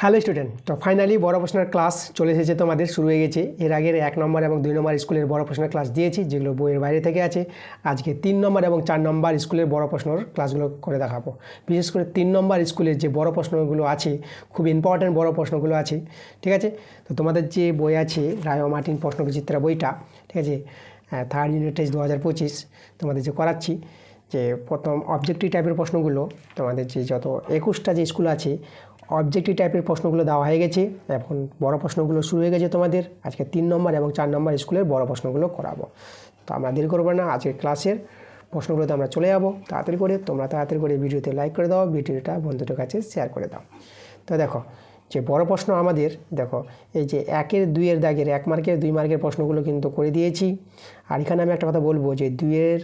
Hello student, তো finally বড় প্রশ্নের ক্লাস চলে এসেছে, তোমাদের শুরু হয়ে গেছে। এর আগের 1 নম্বর এবং 2 নম্বর স্কুলের বড় প্রশ্নের ক্লাস দিয়েছি, যেগুলো বইয়ের বাইরে থেকে আছে। আজকে 3 নম্বর এবং 4 নম্বর স্কুলের বড় প্রশ্নের ক্লাসগুলো করে দেখাবো। বিশেষ করে 3 নম্বর স্কুলের যে বড় প্রশ্নগুলো আছে, খুব ইম্পর্ট্যান্ট বড় প্রশ্নগুলো আছে, ঠিক আছে। তো তোমাদের যে বই আছে রায় ও মার্টিন প্রশ্নবিচিত্রা বইটা, ঠিক আছে, 3rd ইউনিট টেস্ট 2025 তোমাদের যে করাচ্ছি, যে প্রথম অবজেক্টিভ টাইপের প্রশ্নগুলো তোমাদের যে যত 21টা যে স্কুল আছে, অবজেক্টিভ টাইপের প্রশ্নগুলো দেওয়া হয়ে গেছে। এখন বড় প্রশ্নগুলো শুরু হয়ে গেছে তোমাদের। আজকে 3 নম্বর এবং 4 নম্বর স্কুলের বড় প্রশ্নগুলো করাবো। তো আমরা দেরি করবো না, আজকের ক্লাসের প্রশ্নগুলোতে আমরা চলে যাবো তাড়াতাড়ি করে। তোমরা তাড়াতাড়ি করে ভিডিওতে লাইক করে দাও, ভিডিওটা বন্ধুদের কাছে শেয়ার করে দাও। তো দেখো, যে বড় প্রশ্ন আমাদের, দেখো এই যে 1-এর 2-এর দাগের 1 মার্কের 2 মার্কের প্রশ্নগুলো কিন্তু করে দিয়েছি। আর এখানে আমি একটা কথা বলবো, যে 2-এর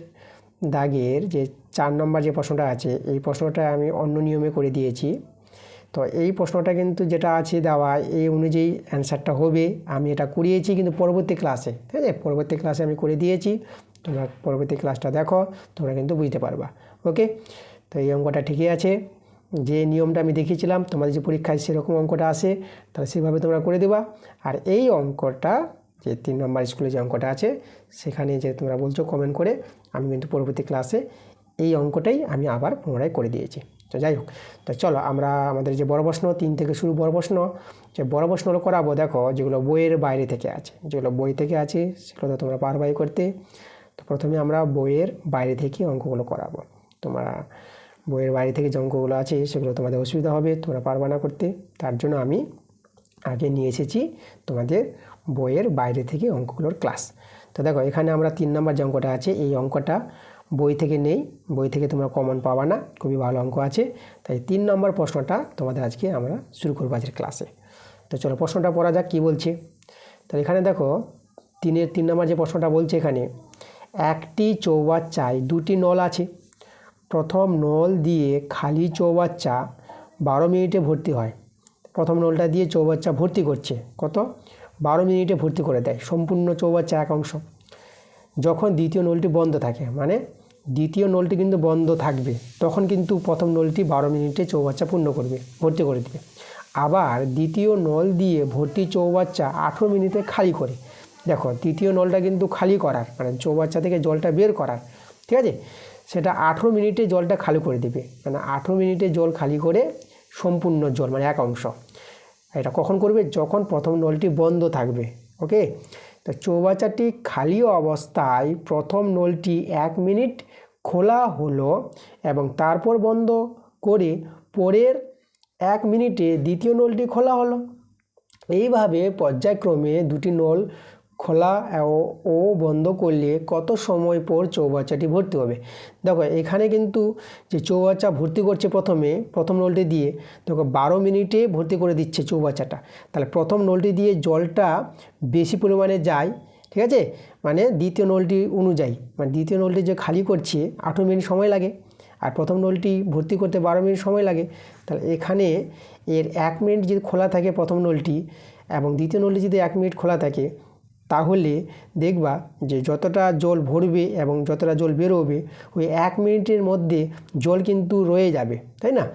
দাগের যে 4 নম্বর যে প্রশ্নটা আছে, এই প্রশ্নটা আমি অন্য নিয়মে করে দিয়েছি। তো এই প্রশ্নটা কিন্তু যেটা আছে দেওয়া, এই অনুযায়ী অ্যান্সারটা হবে। আমি এটা করিয়েছি কিন্তু পরবর্তী ক্লাসে, ঠিক আছে, পরবর্তী ক্লাসে আমি করে দিয়েছি। তোমরা পরবর্তী ক্লাসটা দেখো, তোমরা কিন্তু বুঝতে পারবা। ওকে, তো এই অঙ্কটা ঠিকই আছে। যে নিয়মটা আমি দেখিয়েছিলাম তোমাদের যে পরীক্ষায় সেরকম অঙ্কটা আসে, তাহলে সেভাবে তোমরা করে দেবা। আর এই অঙ্কটা যে 3 নম্বর স্কুলে যে অঙ্কটা আছে, সেখানে যে তোমরা বলছো কমেন্ট করে, আমি কিন্তু পরবর্তী ক্লাসে এই অঙ্কটাই আমি আবার পুনরায় করে দিয়েছি। তো যাই হোক, তো চলো আমরা আমাদের যে বড় প্রশ্ন 3 থেকে শুরু বড় প্রশ্ন, যে বড় প্রশ্নগুলো করাবো। দেখো, যেগুলো বইয়ের বাইরে থেকে আছে, যেগুলো বই থেকে আছে সেগুলো তো তোমরা পারবাই করতে। তো প্রথমে আমরা বইয়ের বাইরে থেকে অঙ্কগুলো করাবো। তোমরা বইয়ের বাইরে থেকে যে অঙ্কগুলো আছে সেগুলো তোমাদের অসুবিধা হবে, তোমরা পারবা না করতে। তার জন্য আমি আগে নিয়ে এসেছি তোমাদের বইয়ের বাইরে থেকে অঙ্কগুলোর ক্লাস। তো দেখো, এখানে আমরা 3 নম্বর যে অঙ্কটা আছে, এই অঙ্কটা বই থেকে নেই, বই থেকে তোমরা কমন পাবা না, খুবই ভালো অঙ্ক আছে। তাই 3 নম্বর প্রশ্নটা তোমাদের আজকে আমরা শুরু করবো আজকের ক্লাসে। তো চলো প্রশ্নটা পড়া যাক কী বলছে। তো এখানে দেখো 3-এর 3 নম্বর যে প্রশ্নটা বলছে, এখানে একটি চৌবাচ্চায় 2টি নল আছে। প্রথম নল দিয়ে খালি চৌবাচ্চা 12 মিনিটে ভর্তি হয়। প্রথম নলটা দিয়ে চৌবাচ্চা ভর্তি করছে, কত? 12 মিনিটে ভর্তি করে দেয় সম্পূর্ণ চৌবাচ্চা এক অংশ। যখন দ্বিতীয় নলটি বন্ধ থাকে, মানে দ্বিতীয় নলটি কিন্তু বন্ধ থাকবে, তখন কিন্তু প্রথম নলটি 12 মিনিটে চৌবাচ্চা পূর্ণ করবে, ভর্তি করে দেবে। আবার দ্বিতীয় নল দিয়ে ভর্তি চৌবাচ্চা 18 মিনিটে খালি করে। দেখো, দ্বিতীয় নলটা কিন্তু খালি করার, মানে চৌবাচ্চা থেকে জলটা বের করার, ঠিক আছে, সেটা 18 মিনিটে জলটা খালি করে দেবে। মানে 18 মিনিটে জল খালি করে সম্পূর্ণ জল, মানে এক অংশ। এটা কখন করবে? যখন প্রথম নলটি বন্ধ থাকবে। ওকে, তো চৌবাচ্চাটি খালি অবস্থায় প্রথম নলটি 1 মিনিট খোলা হলো এবং তারপর বন্ধ করে পরের 1 মিনিটে দ্বিতীয় নলটি খোলা হলো। এইভাবে পর্যায়ক্রমে 2টি নল খোলা ও বন্ধ করলে কত সময় পর চৌবাচ্চাটি ভর্তি হবে? দেখো, এখানে কিন্তু যে চৌবাচ্চা ভর্তি করছে প্রথম নলটি দিয়ে, দেখো 12 মিনিটে ভর্তি করে দিচ্ছে চৌবাচ্চাটা। তাহলে প্রথম নলটি দিয়ে জলটা বেশি পরিমাণে যায়, ঠিক আছে, মানে দ্বিতীয় নলটি অনুযায়ী, মানে দ্বিতীয় নলটি যে খালি করছে 18 মিনিট সময় লাগে, আর প্রথম নলটি ভর্তি করতে 12 মিনিট সময় লাগে। তাহলে এখানে এর 1 মিনিট যদি খোলা থাকে প্রথম নলটি, এবং দ্বিতীয় নলটি যদি 1 মিনিট খোলা থাকে, তাহলে দেখবা যে যতটা জল ভরবে এবং যতটা জল বেরোবে, ওই 1 মিনিটের মধ্যে জল কিন্তু রয়ে যাবে, তাই না?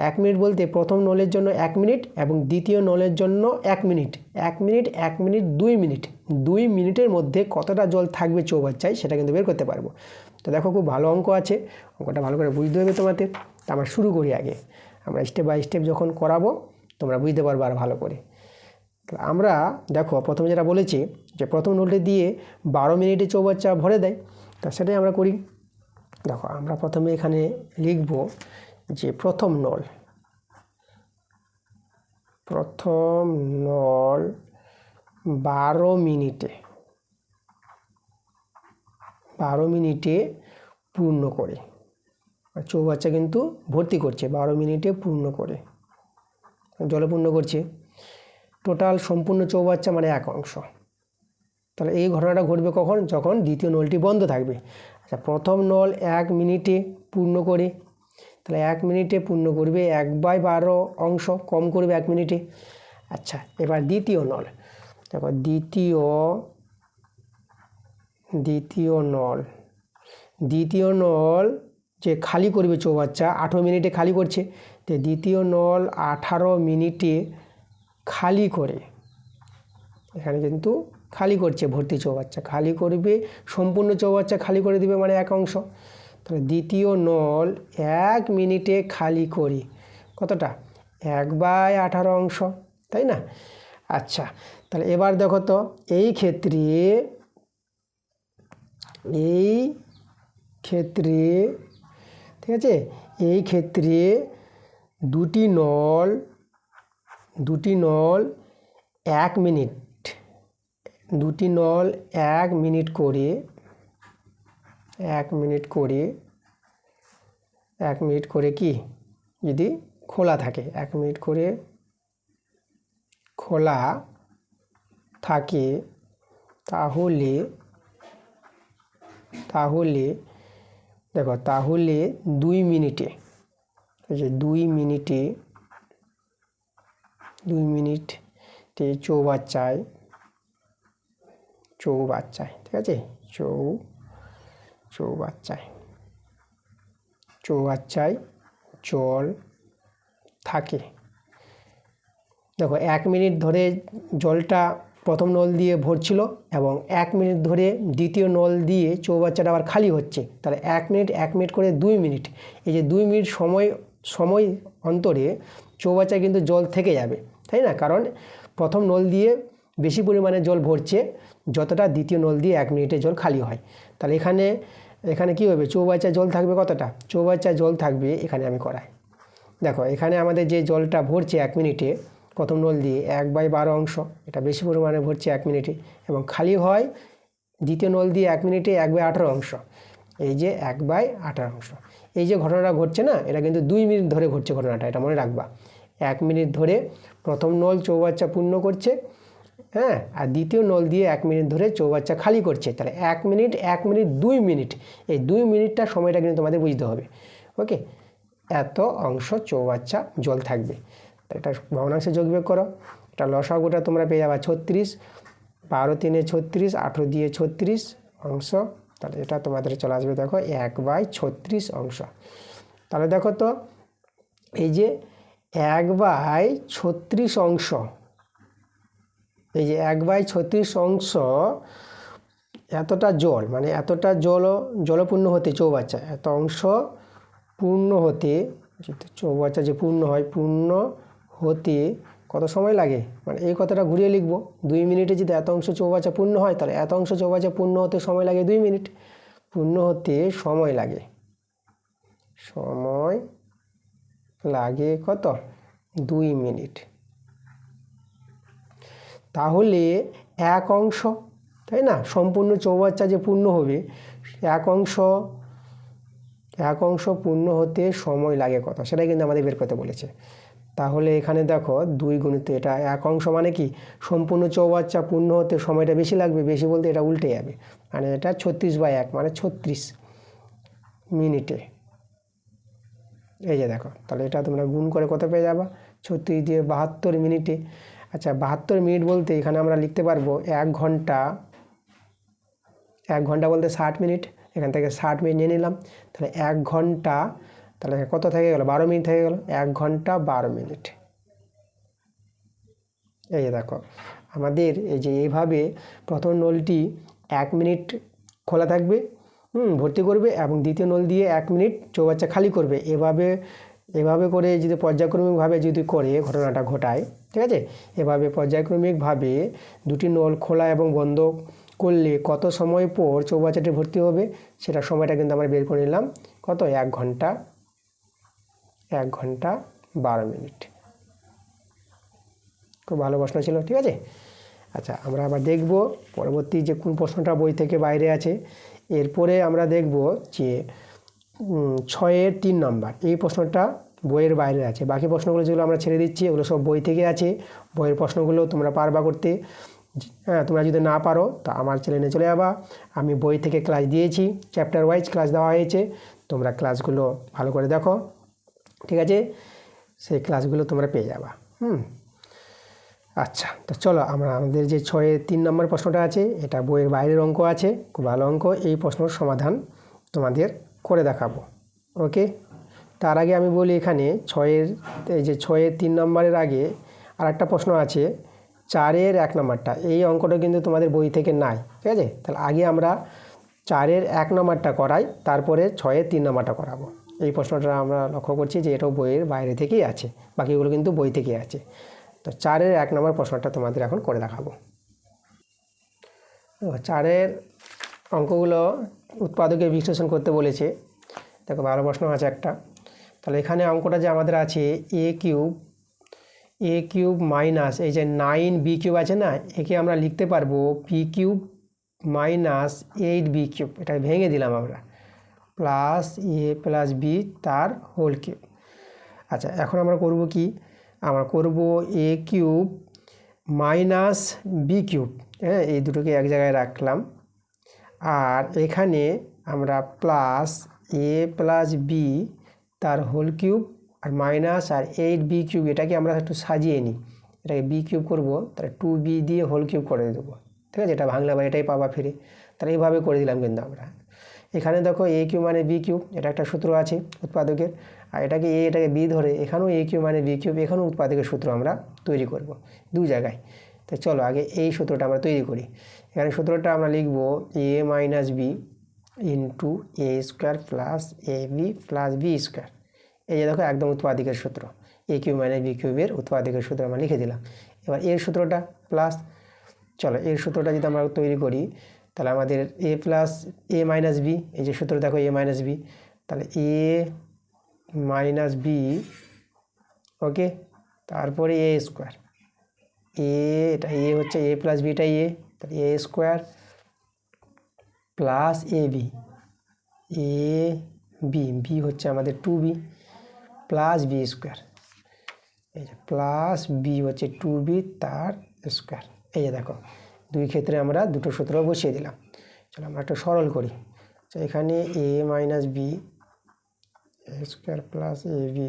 1 মিনিট বলতে প্রথম নলের জন্য 1 মিনিট এবং দ্বিতীয় নলের জন্য 1 মিনিট, 1 মিনিট 1 মিনিট 2 মিনিট, 2 মিনিটের মধ্যে কতটা জল থাকবে চৌবাচ্চায় সেটা কিন্তু বের করতে পারবো। তো দেখো, খুব ভালো অঙ্ক আছে, অঙ্কটা ভালো করে বুঝতে হবে তোমাদের। তো আমরা শুরু করি আগে, আমরা স্টেপ বাই স্টেপ যখন করাবো তোমরা বুঝতে পারবে আর ভালো করে। তো আমরা দেখো, প্রথমে যেটা বলেছি যে প্রথম নলটি দিয়ে 12 মিনিটে চৌবাচ্চা ভরে দেয়, তা সেটাই আমরা করি। দেখো, আমরা প্রথমে এখানে লিখব যে প্রথম নল 12 মিনিটে পূর্ণ করে, চৌবাচ্চা কিন্তু ভর্তি করছে 12 মিনিটে পূর্ণ করে, জলে পূর্ণ করছে। টোটাল সম্পূর্ণ চৌবাচ্চা মানে এক অংশ। তাহলে এই ঘটনাটা ঘটবে কখন? যখন দ্বিতীয় নলটি বন্ধ থাকবে। আচ্ছা, প্রথম নল 1 মিনিটে পূর্ণ করে, তাহলে 1 মিনিটে পূর্ণ করবে 1/12 অংশ, কম করবে 1 মিনিটে। আচ্ছা, এবার দ্বিতীয় নল, দেখো দ্বিতীয় নল যে খালি করবে চৌবাচ্চা 18 মিনিটে খালি করছে, তো দ্বিতীয় নল 18 মিনিটে খালি করে, এখানে কিন্তু খালি করছে ভর্তি চৌবাচ্চা, খালি করবে, সম্পূর্ণ চৌবাচ্চা খালি করে দিবে মানে এক অংশ। তাহলে দ্বিতীয় নল 1 মিনিটে খালি করি কতটা, 1/18 অংশ, তাই না? আচ্ছা, তাহলে এবার দেখো তো এই ক্ষেত্রে ঠিক আছে, এই ক্ষেত্রে দুটি নল 1 মিনিট, দুটি নল 1 মিনিট করে 1 মিনিট করে কি যদি খোলা থাকে, 1 মিনিট করে খোলা থাকে, তাহলে দেখো, তাহলে 2 মিনিটে, এই যে 2 মিনিটে চৌবাচ্চায়, ঠিক আছে, চৌবাচ্চায় জল থাকে। দেখো 1 মিনিট ধরে জলটা প্রথম নল দিয়ে ভরছিল এবং 1 মিনিট ধরে দ্বিতীয় নল দিয়ে চৌবাচ্চাটা আবার খালি হচ্ছে। তাহলে 1 মিনিট করে 2 মিনিট, এই যে 2 মিনিট সময় অন্তরে চৌবাচ্চায় কিন্তু জল থেকে যাবে, তাই না? কারণ প্রথম নল দিয়ে বেশি পরিমাণে জল ভরছে যতটা দ্বিতীয় নল দিয়ে 1 মিনিটে জল খালি হয়। তাহলে এখানে কী হবে, চৌবাচ্চায় জল থাকবে কতটা, চৌবাচ্চায় জল থাকবে, এখানে আমি করাই, দেখো এখানে আমাদের যে জলটা ভরছে 1 মিনিটে প্রথম নল দিয়ে 1/12 অংশ, এটা বেশি পরিমাণে ভরছে 1 মিনিটে, এবং খালি হয় দ্বিতীয় নল দিয়ে 1 মিনিটে 1/18 অংশ, এই যে 1/18 অংশ। এই যে ঘটনাটা ঘটছে না, এটা কিন্তু 2 মিনিট ধরে ঘটছে ঘটনাটা, এটা মনে রাখবা। 1 মিনিট ধরে প্রথম নল চৌবাচ্চা পূর্ণ করছে, হ্যাঁ, আর দ্বিতীয় নল দিয়ে 1 মিনিট ধরে চৌবাচ্চা খালি করছে। তাহলে 1 মিনিট 2 মিনিট, এই 2 মিনিটটা সময়টা কিন্তু তোমাদের বুঝতে হবে। ওকে, এত অংশ চৌবাচ্চা জল থাকবে। এটা ভগ্নাংশে যোগ বিয়োগ করো, এটা লসাগুটা তোমরা পেয়ে যাবা 36, 12 3 36, 18 দিয়ে 36 অংশ, তাহলে এটা তোমাদের চলে আসবে দেখো 1/36 অংশ। তাহলে দেখো তো এই যে 1/36 অংশ, এই যে 1/36 অংশ এতটা জল, মানে এতটা জলপূর্ণ হতে চৌবাচ্চা, এত অংশ পূর্ণ হতে, চৌবাচ্চা যে পূর্ণ হয়, পূর্ণ হতে কত সময় লাগে, মানে এই কথাটা ঘুরিয়ে লিখবো, 2 মিনিটে যদি এত অংশ চৌবাচ্চা পূর্ণ হয়, তাহলে এত অংশ চৌবাচ্চা পূর্ণ হতে সময় লাগে 2 মিনিট, পূর্ণ হতে সময় লাগে কত, 2 মিনিট। তাহলে 1 অংশ, তাই না, সম্পূর্ণ চৌবাচ্চা যে পূর্ণ হবে, 1 অংশ পূর্ণ হতে সময় লাগে কত, সেটাই কিন্তু আমাদের বের করতে বলেছে। তাহলে এখানে দেখো 2 গুণিত এটা 1 অংশ, মানে কি সম্পূর্ণ চৌবাচ্চা পূর্ণ হতে সময়টা বেশি লাগবে, বেশি বলতে এটা উল্টে যাবে, মানে এটা 36/1 মানে 36 মিনিটে। এই যে দেখো, তাহলে এটা তোমরা গুণ করে কত পেয়ে যাবা, 36 দিয়ে 72 মিনিটে। আচ্ছা, 72 মিনিট বলতে এখানে আমরা লিখতে পারবো 1 ঘন্টা, 1 ঘন্টা বলতে 60 মিনিট, এখান থেকে 60 মিনিট নিয়ে নিলাম, তাহলে 1 ঘন্টা, তাহলে কত থেকে গেল, 12 মিনিট থেকে গেল, 1 ঘন্টা 12 মিনিট। এই যে দেখো আমাদের এই যে এইভাবে প্রথম নলটি 1 মিনিট খোলা থাকবে, ভর্তি করবে, এবং দ্বিতীয় নল দিয়ে 1 মিনিট চৌবাচ্চা খালি করবে। এভাবে করে যদি পর্যায়ক্রমিকভাবে যদি করে ঘটনাটা ঘটায়, ঠিক আছে, এভাবে পর্যায়ক্রমিকভাবে দুটি নল খোলা এবং বন্ধ করলে কত সময় পর চৌবাচ্চাটি ভর্তি হবে, সেটা সময়টা কিন্তু আমরা বের করে নিলাম কত, 1 ঘন্টা 12 মিনিট। খুব ভালো প্রশ্ন ছিল, ঠিক আছে। আচ্ছা, আমরা আবার দেখব পরবর্তী যে কোন প্রশ্নটা বই থেকে বাইরে আছে। এরপরে আমরা দেখব যে 6-এর 3 নম্বর, এই প্রশ্নটা বইয়ের বাইরে আছে। বাকি প্রশ্নগুলো যেগুলো আমরা ছেড়ে দিচ্ছি ওগুলো সব বই থেকে আছে। বইয়ের প্রশ্নগুলো তোমরা পারবা করতে, হ্যাঁ, তোমরা যদি না পারো তা আমার চ্যানেলে চলে যাবা, আমি বই থেকে ক্লাস দিয়েছি, চ্যাপ্টার ওয়াইজ ক্লাস দেওয়া হয়েছে, তোমরা ক্লাসগুলো ভালো করে দেখো, ঠিক আছে, সেই ক্লাসগুলো তোমরা পেয়ে যাবা। আচ্ছা, তো চলো আমরা আমাদের যে 6-এর 3 নম্বর প্রশ্নটা আছে, এটা বইয়ের বাইরের অঙ্ক আছে, খুব ভালো অঙ্ক, এই প্রশ্নের সমাধান তোমাদের করে দেখাবো। ওকে, তার আগে আমি বলি এখানে 6-এর 3 নম্বরের আগে আর একটা প্রশ্ন আছে 4-এর 1 নম্বরটা, এই অঙ্কটা কিন্তু তোমাদের বই থেকে নাই, ঠিক আছে? তাহলে আগে আমরা 4-এর 1 নম্বরটা করাই, তারপরে 6-এর 3 নম্বরটা করাবো। এই প্রশ্নটা আমরা লক্ষ্য করছি যে এটাও বইয়ের বাইরে থেকেই আছে, বাকিগুলো কিন্তু বই থেকেই আছে। তো 4-এর 1 নম্বর প্রশ্নটা তোমাদের এখন করে দেখাবো। 4-এর অঙ্কগুলো উৎপাদকে বিশ্লেষণ করতে বলেছে। দেখো ভালো প্রশ্ন আছে একটা। তাহলে এখানে অঙ্কটা যে আমাদের আছে এ কিউব মাইনাস এই যে 9b কিউব আছে না, একে আমরা লিখতে পারবো P cube minus 8b cube. এটা ভেঙে দিলাম আমরা, প্লাস এ প্লাস বি তার হোল কিউব। আচ্ছা, এখন আমরা করব কি, আমরা করব এ কিউব মাইনাস বি কিউব। হ্যাঁ, এই দুটোকে এক জায়গায় রাখলাম। আর এখানে আমরা প্লাস এ প্লাস বি তার হোল কিউব আর মাইনাস আর 8b কিউব, এটাকে আমরা একটু সাজিয়ে নিই। এটাকে বি কিউব করবো, তাহলে 2b দিয়ে হোল কিউব করে দেবো, ঠিক আছে? এটা ভাঙলে আবার এটাই পাবা ফিরে। তাহলে এইভাবে করে দিলাম কিন্তু আমরা। এখানে দেখো এ কিউব মানে বি কিউব, এটা একটা সূত্র আছে উৎপাদকের। আর এটাকে এটাকে বি ধরে এখানেও এ কিউব মানে বি কিউব, এখানেও উৎপাদকের সূত্র আমরা তৈরি করব দু জায়গায়। তো চলো আগে এই সূত্রটা আমরা তৈরি করি। এখানে সূত্রটা আমরা লিখব এ minus B into A square plus a b plus b square. এই যে দেখো একদম উৎপাদকের সূত্র, এ কিউব মাইনাস বি কিউবের উৎপাদকের সূত্র আমরা লিখে দিলাম। এবার এর সূত্রটা প্লাস, চলো এর সূত্রটা যদি আমরা তৈরি করি, তাহলে আমাদের এ প্লাস এ মাইনাস বি, এই যে সূত্র দেখো এ মাইনাস বি, তাহলে এ মাইনাস বি, ওকে, তারপরে এ স্কোয়ার, এটা এ হচ্ছে এ প্লাস বিটা এ, তাহলে এ square plus a B, B হচ্ছে আমাদের 2b প্লাস বি স্কোয়ার, এই যে প্লাস বি হচ্ছে 2b তার স্কোয়ার। এই যে দেখো দুই ক্ষেত্রে আমরা দুটো সূত্র বসিয়ে দিলাম। চলো আমরা একটু সরল করি। তো এখানে এ minus B square plus a b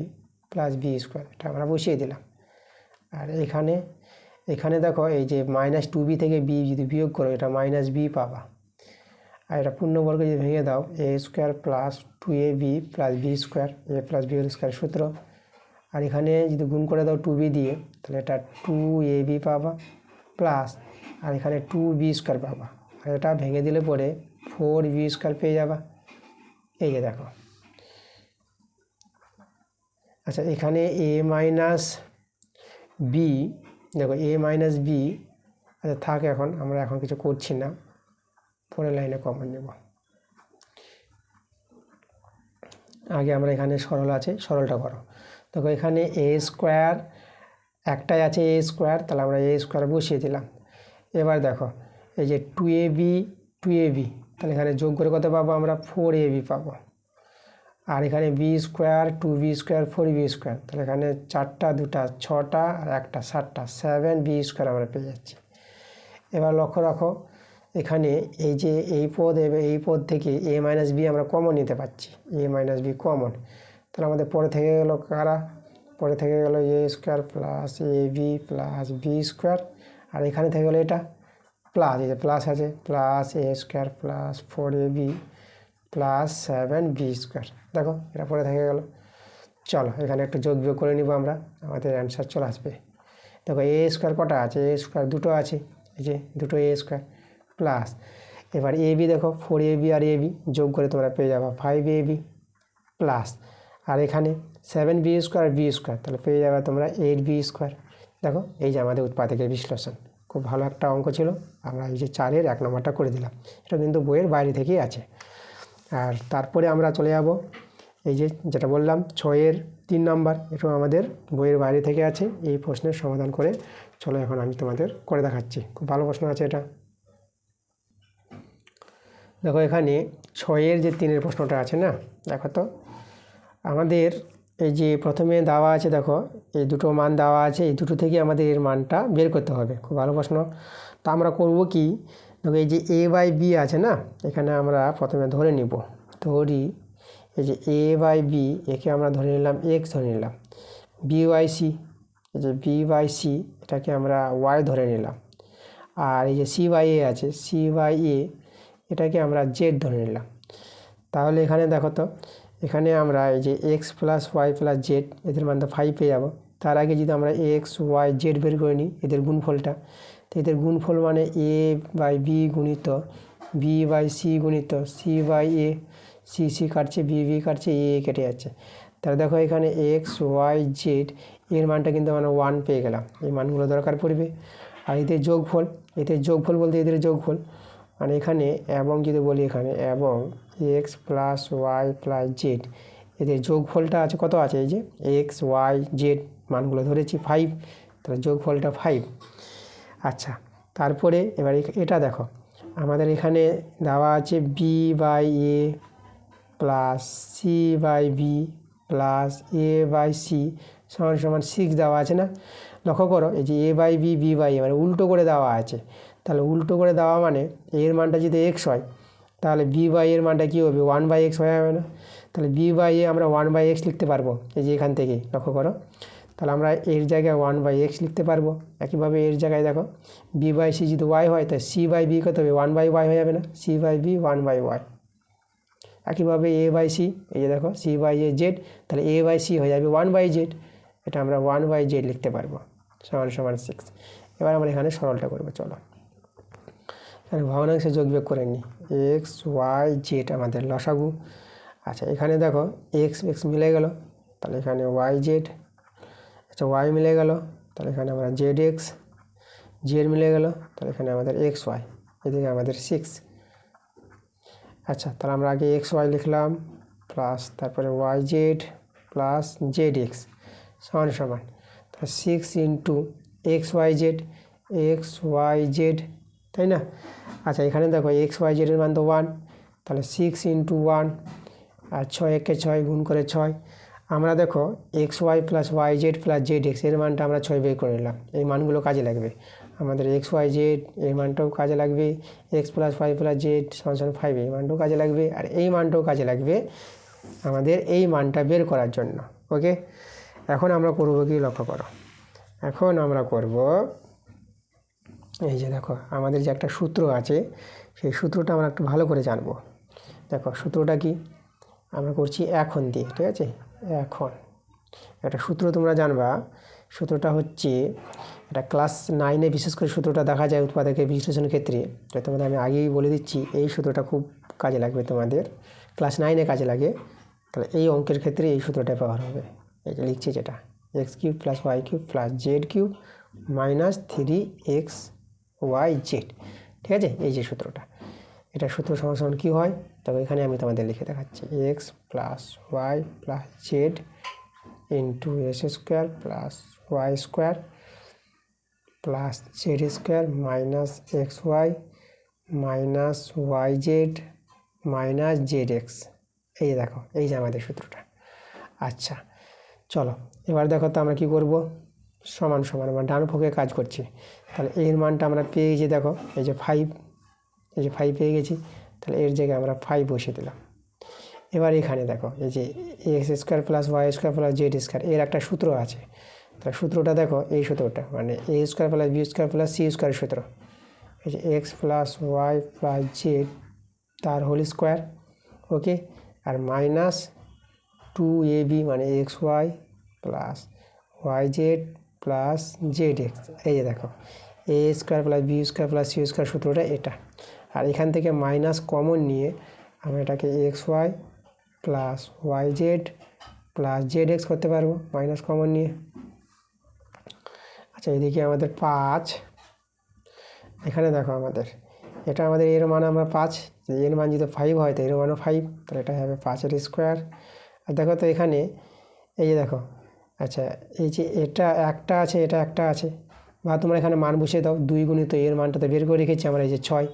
plus b square, এটা আমরা বসিয়ে দিলাম। আর এখানে দেখো এই যে মাইনাস 2b থেকে বি যদি বিয়োগ করো, এটা মাইনাস বি পাবা। আর এটা পূর্ণবর্গ যদি ভেঙে দাও, a square plus 2ab plus b square, a plus b whole square সূত্র। আর এখানে যদি গুণ করে দাও 2b দিয়ে, তাহলে এটা 2ab পাবা প্লাস, আর এখানে 2b স্কোয়ার পাবা। আর এটা ভেঙে দিলে পরে 4b স্কোয়ার পেয়ে যাবা। এই যে দেখো, আচ্ছা এখানে এ মাইনাস বি, দেখো এ মাইনাস বি, আচ্ছা থাক, আমরা এখন কিছু করছি না, পরের লাইনে কমন নেব। আগে আমরা এখানে সরল আছে, সরলটা করো। দেখো এখানে এ স্কোয়ার একটাই আছে এ স্কোয়ার, তাহলে আমরা এ স্কোয়ার বসিয়ে দিলাম। এবার দেখো এই যে 2ab, তাহলে এখানে যোগ করে কত পাবো আমরা, 4ab পাবো। আর এখানে B square 2b square 4b square, তাহলে এখানে 4টা 2টা 6টা আর একটা 7টা 7b স্কোয়ার আমরা পেয়ে যাচ্ছি। এবার লক্ষ্য রাখো এখানে এই যে এই পদ থেকে এ মাইনাস বি আমরা কমন নিতে পারছি, এ মাইনাস বি কমন। তাহলে আমাদের পরে থেকে গেল কারা, পরে থেকে গেল a square plus a b plus b square. আর এখানে থেকে গেলো এটা প্লাস, এই যে প্লাস আছে, plus a square plus 4ab plus 7b square. দেখো এটা পরে থেকে গেল। চলো এখানে একটু যোগ বিয়োগ করে নিব আমরা, আমাদের অ্যান্সার চলে আসবে। দেখো এ স্কোয়ার কটা আছে, এ স্কোয়ার দুটো আছে, এই যে দুটো এ স্কোয়ার প্লাস, এবার এ বি দেখো 4ab আর এ বি যোগ করে তোমরা পেয়ে যাবে 5ab প্লাস, আর এখানে 7b স্কোয়ার বি স্কোয়ার, তাহলে পেয়ে যাবে তোমরা 8b স্কোয়ার। দেখো এই যে আমাদের উৎপাদকের বিশ্লেষণ, খুব ভালো একটা অঙ্ক ছিল। আমরা এই যে 4-এর 1 নম্বরটা করে দিলাম, এটা কিন্তু বইয়ের বাইরে থেকেই আছে। আর তারপরে আমরা চলে যাব এই যে যেটা বললাম 6-এর 3 নম্বর, এটাও আমাদের বইয়ের বাইরে থেকে আছে। এই প্রশ্নের সমাধান করে চলো এখন আমি তোমাদের করে দেখাচ্ছি, খুব ভালো প্রশ্ন আছে এটা। দেখো এখানে 6-এর যে 3-এর প্রশ্নটা আছে না, দেখো তো আমাদের এই যে প্রথমে দেওয়া আছে, দেখো এই দুটো মান দেওয়া আছে, এই দুটো থেকে আমাদের এর মানটা বের করতে হবে। খুব ভালো প্রশ্ন। তা আমরা করব কি, দেখো এই যে এ বাই বি আছে না, এখানে আমরা প্রথমে ধরে নিব, ধরি এই যে এ বাই বি, একে আমরা ধরে নিলাম এক্স ধরে নিলাম, বি বাই সি, এই যে বি বাই সি এটাকে আমরা ওয়াই ধরে নিলাম। আর এই যে সি বাই এ আছে, সি বাই এ এটাকে আমরা জেড ধরে নিলাম। তাহলে এখানে দেখো তো, এখানে আমরা এই যে x plus y plus z এদের মান তো 5 পেয়ে যাবো। তো তার আগে যদি আমরা এক্স ওয়াই জেড বের করে নিই এদের গুণফলটা, তো এদের গুণফল মানে এ বাই বি গুণিত বি বাই সি গুণিত c by a, c c কাটছে, বি বি কাটছে, এ কেটে যাচ্ছে। তাহলে দেখো এখানে এক্স ওয়াই জেড এর মানটা কিন্তু আমরা 1 পেয়ে গেলাম, এই মানগুলো দরকার পড়বে। আর এদের যোগফল বলতে এদের যোগফল মানে এখানে এবং যদি বলি এখানে এবং x plus y plus z এদের যোগফলটা আছে, কত আছে এই যে এক্স ওয়াই জেড মানগুলো ধরেছি 5, তাহলে যোগফলটা 5। আচ্ছা, তারপরে এবার এটা দেখো আমাদের এখানে দেওয়া আছে b by a plus c by b plus a by c সমান সমান 6 দেওয়া আছে না। লক্ষ্য করো এই যে এ বাই বি বি বাই এ মানে উল্টো করে দেওয়া আছে, তাহলে উল্টো করে দেওয়া মানে এর মানটা যদি এক্স হয় তাহলে বি বাই এর মানটা কী হবে 1/x হয়ে যাবে না। তাহলে বি বাই এ আমরা 1/x লিখতে পারবো এই যে এখান থেকে লক্ষ্য করো, তাহলে আমরা এর জায়গায় 1/x লিখতে পারবো। একইভাবে এর জায়গায় দেখো বি বাই সি যদি ওয়াই হয় তাহলে সি বাই বি কত হবে 1/y হয়ে যাবে না, সি বাই বি 1/y। একইভাবে এ বাই সি এই যে দেখো সি বাই এ জেড, তাহলে এ বাই সি হয়ে যাবে 1/z, এটা আমরা 1/z লিখতে পারবো সমান সমান 6। এবার আমরা এখানে সরলটা করবো, চলো এখানে ভগ্নাংশে যোগ বিয়োগ করে নিই। এক্স ওয়াই জেড আমাদের লসাগু। আচ্ছা এখানে দেখো এক্স এক্স মিলে গেল, তাহলে এখানে ওয়াই জেড, আচ্ছা ওয়াই মিলে গেল তাহলে এখানে আমরা জেড এক্স, জেড মিলে গেল তাহলে এখানে আমাদের এক্স ওয়াই, এদিকে আমাদের 6। আচ্ছা তাহলে আমরা আগে এক্স ওয়াই লিখলাম প্লাস তারপরে y z plus z x সমান সমান তাহলে 6 ইন্টু এক্স ওয়াই জেড, তাই না। আচ্ছা এখানে দেখো এক্স ওয়াই জেডের মান তো 1, তাহলে 6 ইন্টু 1 আর 6 একে 6 গুণ করে 6। আমরা দেখো x y plus y z plus z x এর মানটা আমরা 6 বের করে নিলাম, এই মানগুলো কাজে লাগবে আমাদের। এক্স ওয়াই জেড এর মানটাও কাজে লাগবে, x plus y plus z সমান সমান 5 এই মানটাও কাজে লাগবে, আর এই মানটাও কাজে লাগবে আমাদের এই মানটা বের করার জন্য। ওকে, এখন আমরা করবো কি লক্ষ্য করো, এখন আমরা করব এই যে দেখো আমাদের যে একটা সূত্র আছে সেই সূত্রটা আমরা একটু ভালো করে জানবো। দেখো সূত্রটা কি আমরা করছি এখন দিয়ে, ঠিক আছে। এখন একটা সূত্র তোমরা জানবা, সূত্রটা হচ্ছে এটা ক্লাস 9-এ বিশেষ করে সূত্রটা দেখা যায় উৎপাদকের বিশ্লেষণের ক্ষেত্রে। তো তোমাদের আমি আগেই বলে দিচ্ছি এই সূত্রটা খুব কাজে লাগবে তোমাদের, ক্লাস 9-এ কাজে লাগে। তাহলে এই অঙ্কের ক্ষেত্রে এই সূত্রটা ব্যবহার হবে। এই যে লিখছি যেটা x cube plus y cube plus z cube minus 3x y z, ঠিক আছে। এই যে সূত্রটা, এটা সূত্র সমান সমান কী হয় তবে এখানে আমি তোমাদের লিখে দেখাচ্ছি x plus y plus z into x square plus y square plus z square minus x y minus y z minus z x. এই দেখো এই যে আমাদের সূত্রটা। আচ্ছা চলো এবার দেখো তো আমরা কী করব, সমান সমান আমরা ডান পক্ষে কাজ করছি। তাহলে এর মানটা আমরা পেয়ে গেছি, দেখো এই যে 5, এই যে 5 পেয়ে গেছি, তাহলে এর জায়গায় আমরা 5 বসিয়ে দিলাম। এবার এখানে দেখো এই যে x square plus y square plus z square এর একটা সূত্র আছে। তাহলে সূত্রটা দেখো এই সূত্রটা মানে a square plus b square plus c স্কোয়ারের সূত্র, এই যে x plus y plus z তার হোল স্কোয়ার, ওকে, আর মাইনাস 2ab মানে x y plus y z plus z x. এই যে দেখো a square plus b square plus c square সূত্রটা এটা, আর এখান থেকে মাইনাস কমন নিয়ে আমরা এটাকে x y plus y z plus z x করতে পারবো মাইনাস কমন নিয়ে। আচ্ছা এদিকে আমাদের 5, এখানে দেখো আমাদের এটা আমাদের এর মান আমরা 5, এর মান যদি 5 হয় তো এর মানও 5, তাহলে এটা হবে 5-এর স্কোয়ার। আর দেখো তো এখানে এই যে দেখো, আচ্ছা এই যে এটা একটা আছে এটা একটা আছে, বা তোমরা এখানে মান বসিয়ে দাও 2 গুণিত এর মানটা তো বের করে রেখেছি আমরা এই যে 6,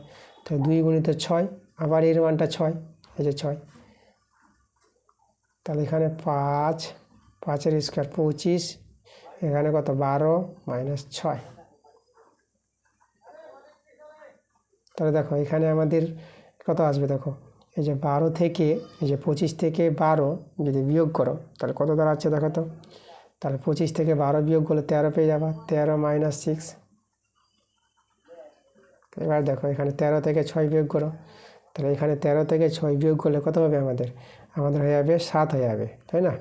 তো 2 গুণিত 6 আবার এর মানটা 6, এই যে 6, তাহলে এখানে 5-এর স্কোয়ার 25, এখানে কত 12 মাইনাস 6। তাহলে দেখো এখানে আমাদের কত আসবে, দেখো এই যে 12 থেকে এই যে 25 থেকে 12 যদি বিয়োগ করো তাহলে কত দাঁড়াচ্ছে দেখো তো, তাহলে 25 থেকে 12 বিয়োগ করলে 13 পেয়ে যাবা, 13 মাইনাস 6। এবার দেখো এখানে 13 থেকে 6 বিয়োগ করো, তাহলে এখানে 13 থেকে 6 বিয়োগ করলে কত হবে আমাদের হয়ে যাবে 7 হয়ে যাবে, তাই না।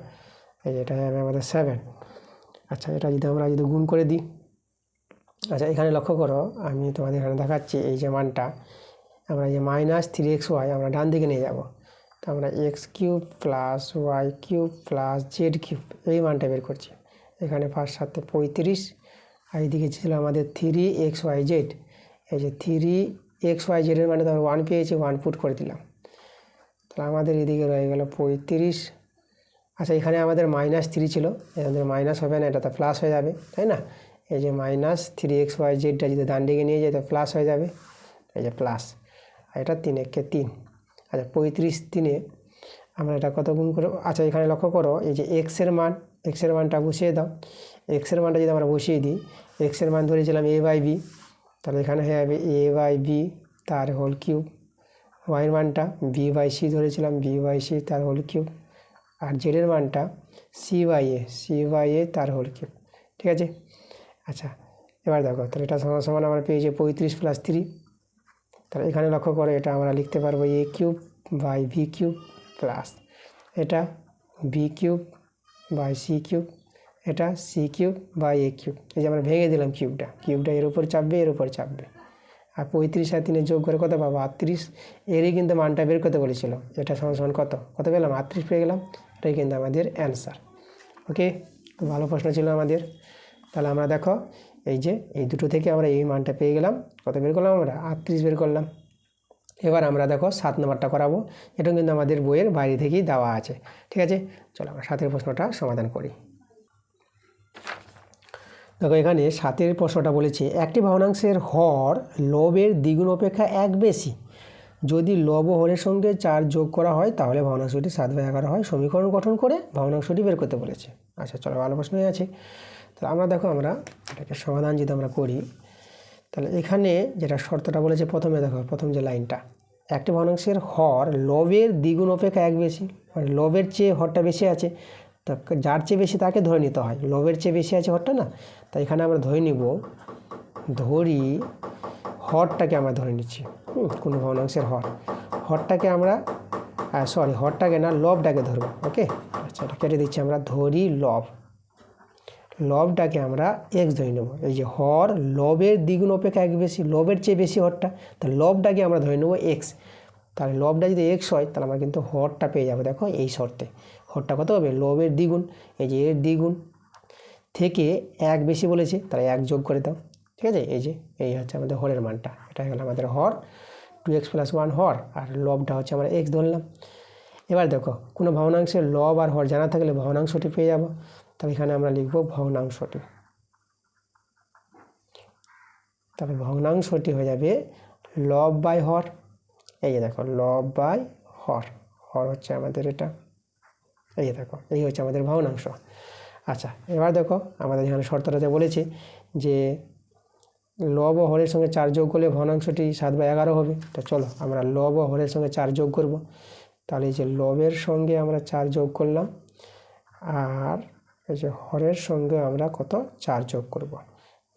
এই এটা হয়ে যাবে আমাদের 7। আচ্ছা, এটা যদি আমরা গুণ করে দিই, আচ্ছা এখানে লক্ষ্য করো, আমি তোমাদের এখানে দেখাচ্ছি এই যে মানটা, আমরা এই যে -3xy আমরা ডান দিকে নিয়ে যাব, তো আমরা x³ + y³ + z³ এই মানটা বের করছি। এখানে ফার্স্ট সাথে 35, আর এইদিকে ছিল আমাদের 3xyz, এই যে 3xyz এর মানে তো আমরা 1 পেয়েছি, 1 পুট করে দিলাম, তাহলে আমাদের এদিকে রয়ে গেল 35। আচ্ছা, এখানে আমাদের -3 ছিল, আমাদের মাইনাস হবে না, এটা তো প্লাস হয়ে যাবে, তাই না? এই যে -3xyzটা যদি ডান দিকে নিয়ে যায় তো প্লাস হয়ে যাবে, এই যে প্লাস, আর এটা 3 একে 3। আচ্ছা, 35 3-এ আমরা এটা কত গুণ করব? আচ্ছা, এখানে লক্ষ্য করো এই যে এক্সের মানটা বসিয়ে দাও। এক্সের মানটা যদি আমরা বসিয়ে দিই, এক্সের মান ধরেছিলাম a/b, তাহলে এখানে হয়ে যাবে a/b তার হোল কিউব। ওয়াইয়ের মানটা b/c ধরেছিলাম, b/c তার হোল কিউব। আর জেডের মানটা c/a তার হোল কিউব। ঠিক আছে? আচ্ছা, এবার দেখো, তাহলে এটা সমান সমান আমরা পেয়েছি 35 + 3। তাহলে এখানে লক্ষ্য করে এটা আমরা লিখতে পারবো a³/b³ প্লাস এটা b³ c³, এটা c³/a³। এই যে আমরা ভেঙে দিলাম কিউবটা এর উপর চাপবে, এর উপর চাপবে। আর 35 আর 3 যোগ করে কত পাবো? 38। এরই কিন্তু মানটা বের করতে বলেছিল, এটা সমান সমান কত পেলাম? 38 পেয়ে গেলাম। এটাই কিন্তু আমাদের অ্যান্সার। ওকে, তো ভালো প্রশ্ন ছিল আমাদের। তাহলে আমরা দেখো এই যে এই দুটো থেকে আমরা এই মানটা পেয়ে গেলাম। কত বের করলাম আমরা? 38 বের করলাম। এবার আমরা দেখো 7 নম্বরটা করাবো। এটা কিন্তু আমাদের বইয়ের বাইরে থেকেই দেওয়া আছে। ঠিক আছে, চলো আমরা 7-এর প্রশ্নটা সমাধান করি। দেখো, এখানে 7-এর প্রশ্নটা বলেছে, একটি ভগ্নাংশের হর লবের দ্বিগুণ অপেক্ষা 1 বেশি। যদি লব ও হরের সঙ্গে 4 যোগ করা হয় তাহলে ভগ্নাংশটি 7/11 হয়। সমীকরণ গঠন করে ভগ্নাংশটি বের করতে বলেছে। আচ্ছা, চলো ভালো প্রশ্নই আছে। তো আমরা দেখো, আমরা এটাকে সমাধান যদি আমরা করি, তাহলে এখানে যেটা শর্তটা বলেছে, প্রথমে দেখো, প্রথম যে লাইনটা, একটি ভগ্নাংশের হর লবের দ্বিগুণ অপেক্ষা 1 বেশি, মানে লবের চেয়ে হরটা বেশি আছে, তা যার চেয়ে বেশি তাকে ধরে নিতে হয়। লবের চেয়ে বেশি আছে হরটা না, তাই এখানে আমরা ধরি হরটাকে আমরা ধরে নিচ্ছি। কোনো ভগ্নাংশের হরটাকে আমরা হরটাকে না, লবটাকে ধরবো। ওকে, আচ্ছা, এটা কেটে দিচ্ছি আমরা। ধরি লবটাকে আমরা এক্স ধরে নেব। এই যে হর লবের দ্বিগুণ অপেক্ষা 1 বেশি, লবের চেয়ে বেশি হরটা, তাহলে লবটাকে আমরা ধরে নেব এক্স। তাহলে লবটা যদি এক্স হয় তাহলে আমরা কিন্তু হরটা পেয়ে যাবো। দেখো এই শর্তে হরটা কত হবে? লবের দ্বিগুণ, এই যে এর দ্বিগুণ থেকে 1 বেশি বলেছে, তাহলে 1 যোগ করে দাও। ঠিক আছে, এই হচ্ছে আমাদের হরের মানটা। এটা হয়ে গেল আমাদের হর, 2x + 1 হর, আর লবটা হচ্ছে আমরা এক্স ধরলাম। এবার দেখো, কোনো ভগ্নাংশের লব আর হর জানা থাকলে ভগ্নাংশটি পেয়ে যাব। তাহলে এখানে আমরা লিখব ভগ্নাংশটি। তাহলে ভগ্নাংশটি হয়ে যাবে লব/হর। এই যে দেখো, লব/হর, হর হচ্ছে আমাদের এটা। এই যে দেখো, এই হচ্ছে আমাদের ভগ্নাংশ। আচ্ছা, এবার দেখো, আমাদের এখানে শর্তটাতে বলেছে যে লব ও হরের সঙ্গে 4 যোগ করলে ভগ্নাংশটি 7/11 হবে। তো চলো আমরা লব ও হরের সঙ্গে 4 যোগ করব। তাহলে এই যে লবের সঙ্গে আমরা 4 যোগ করলাম, আর এই যে হরের সঙ্গে আমরা 4 যোগ করব।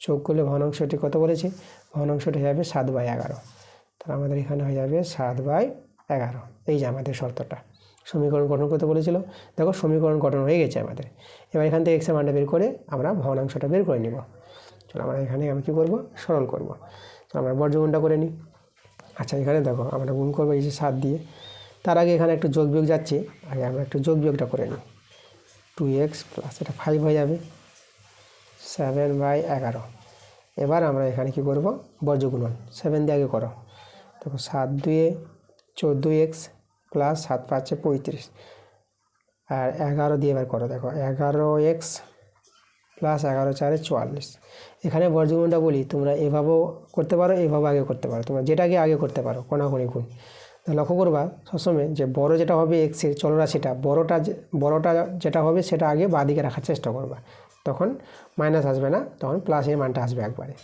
যোগ করলে ভগ্নাংশটি কত বলেছে? ভগ্নাংশটি হয়ে যাবে 7/11। তাহলে আমাদের এখানে হয়ে যাবে 7/11। এই যে আমাদের শর্তটা। সমীকরণ গঠন করতে বলেছিল। দেখো, সমীকরণ গঠন হয়ে গেছে আমাদের। এবার এখান থেকে এক্সের মানটা বের করে আমরা ভগ্নাংশটা বের করে নিব। চলো আমরা এখানে কী করবো? সরল করব। তো আমরা বর্গগুণটা করে নিই। আচ্ছা, এখানে দেখো, আমরা গুণ করবো এই যে 7 দিয়ে। তার আগে এখানে একটু যোগ বিয়োগ যাচ্ছে, আগে আমরা একটু যোগ বিয়োগটা করে নিই। 2x প্লাস এটা 5 হয়ে যাবে 7/11। এবার আমরা এখানে কি করব? বর্গগুণন 7 দিয়ে আগে করো। দেখো, 7 2 14x প্লাস 7 5 35, আর 11 দিয়ে এবার করো। দেখো, 11x প্লাস 11 4 44। এখানে বর্গগুণটা বলি, তোমরা এভাবেও করতে পারো, এভাবে আগে করতে পারো, তোমরা যেটাকে আগে করতে পারো, কোনাকুনি গুণ। লক্ষ্য করবা সবসময় যে বড় যেটা হবে এক্সের চলরাশিটা, বড়টা যেটা হবে সেটা আগে বাঁ দিকে রাখার চেষ্টা করবা, তখন মাইনাস আসবে না, তখন প্লাসের মানটা আসবে একবারে।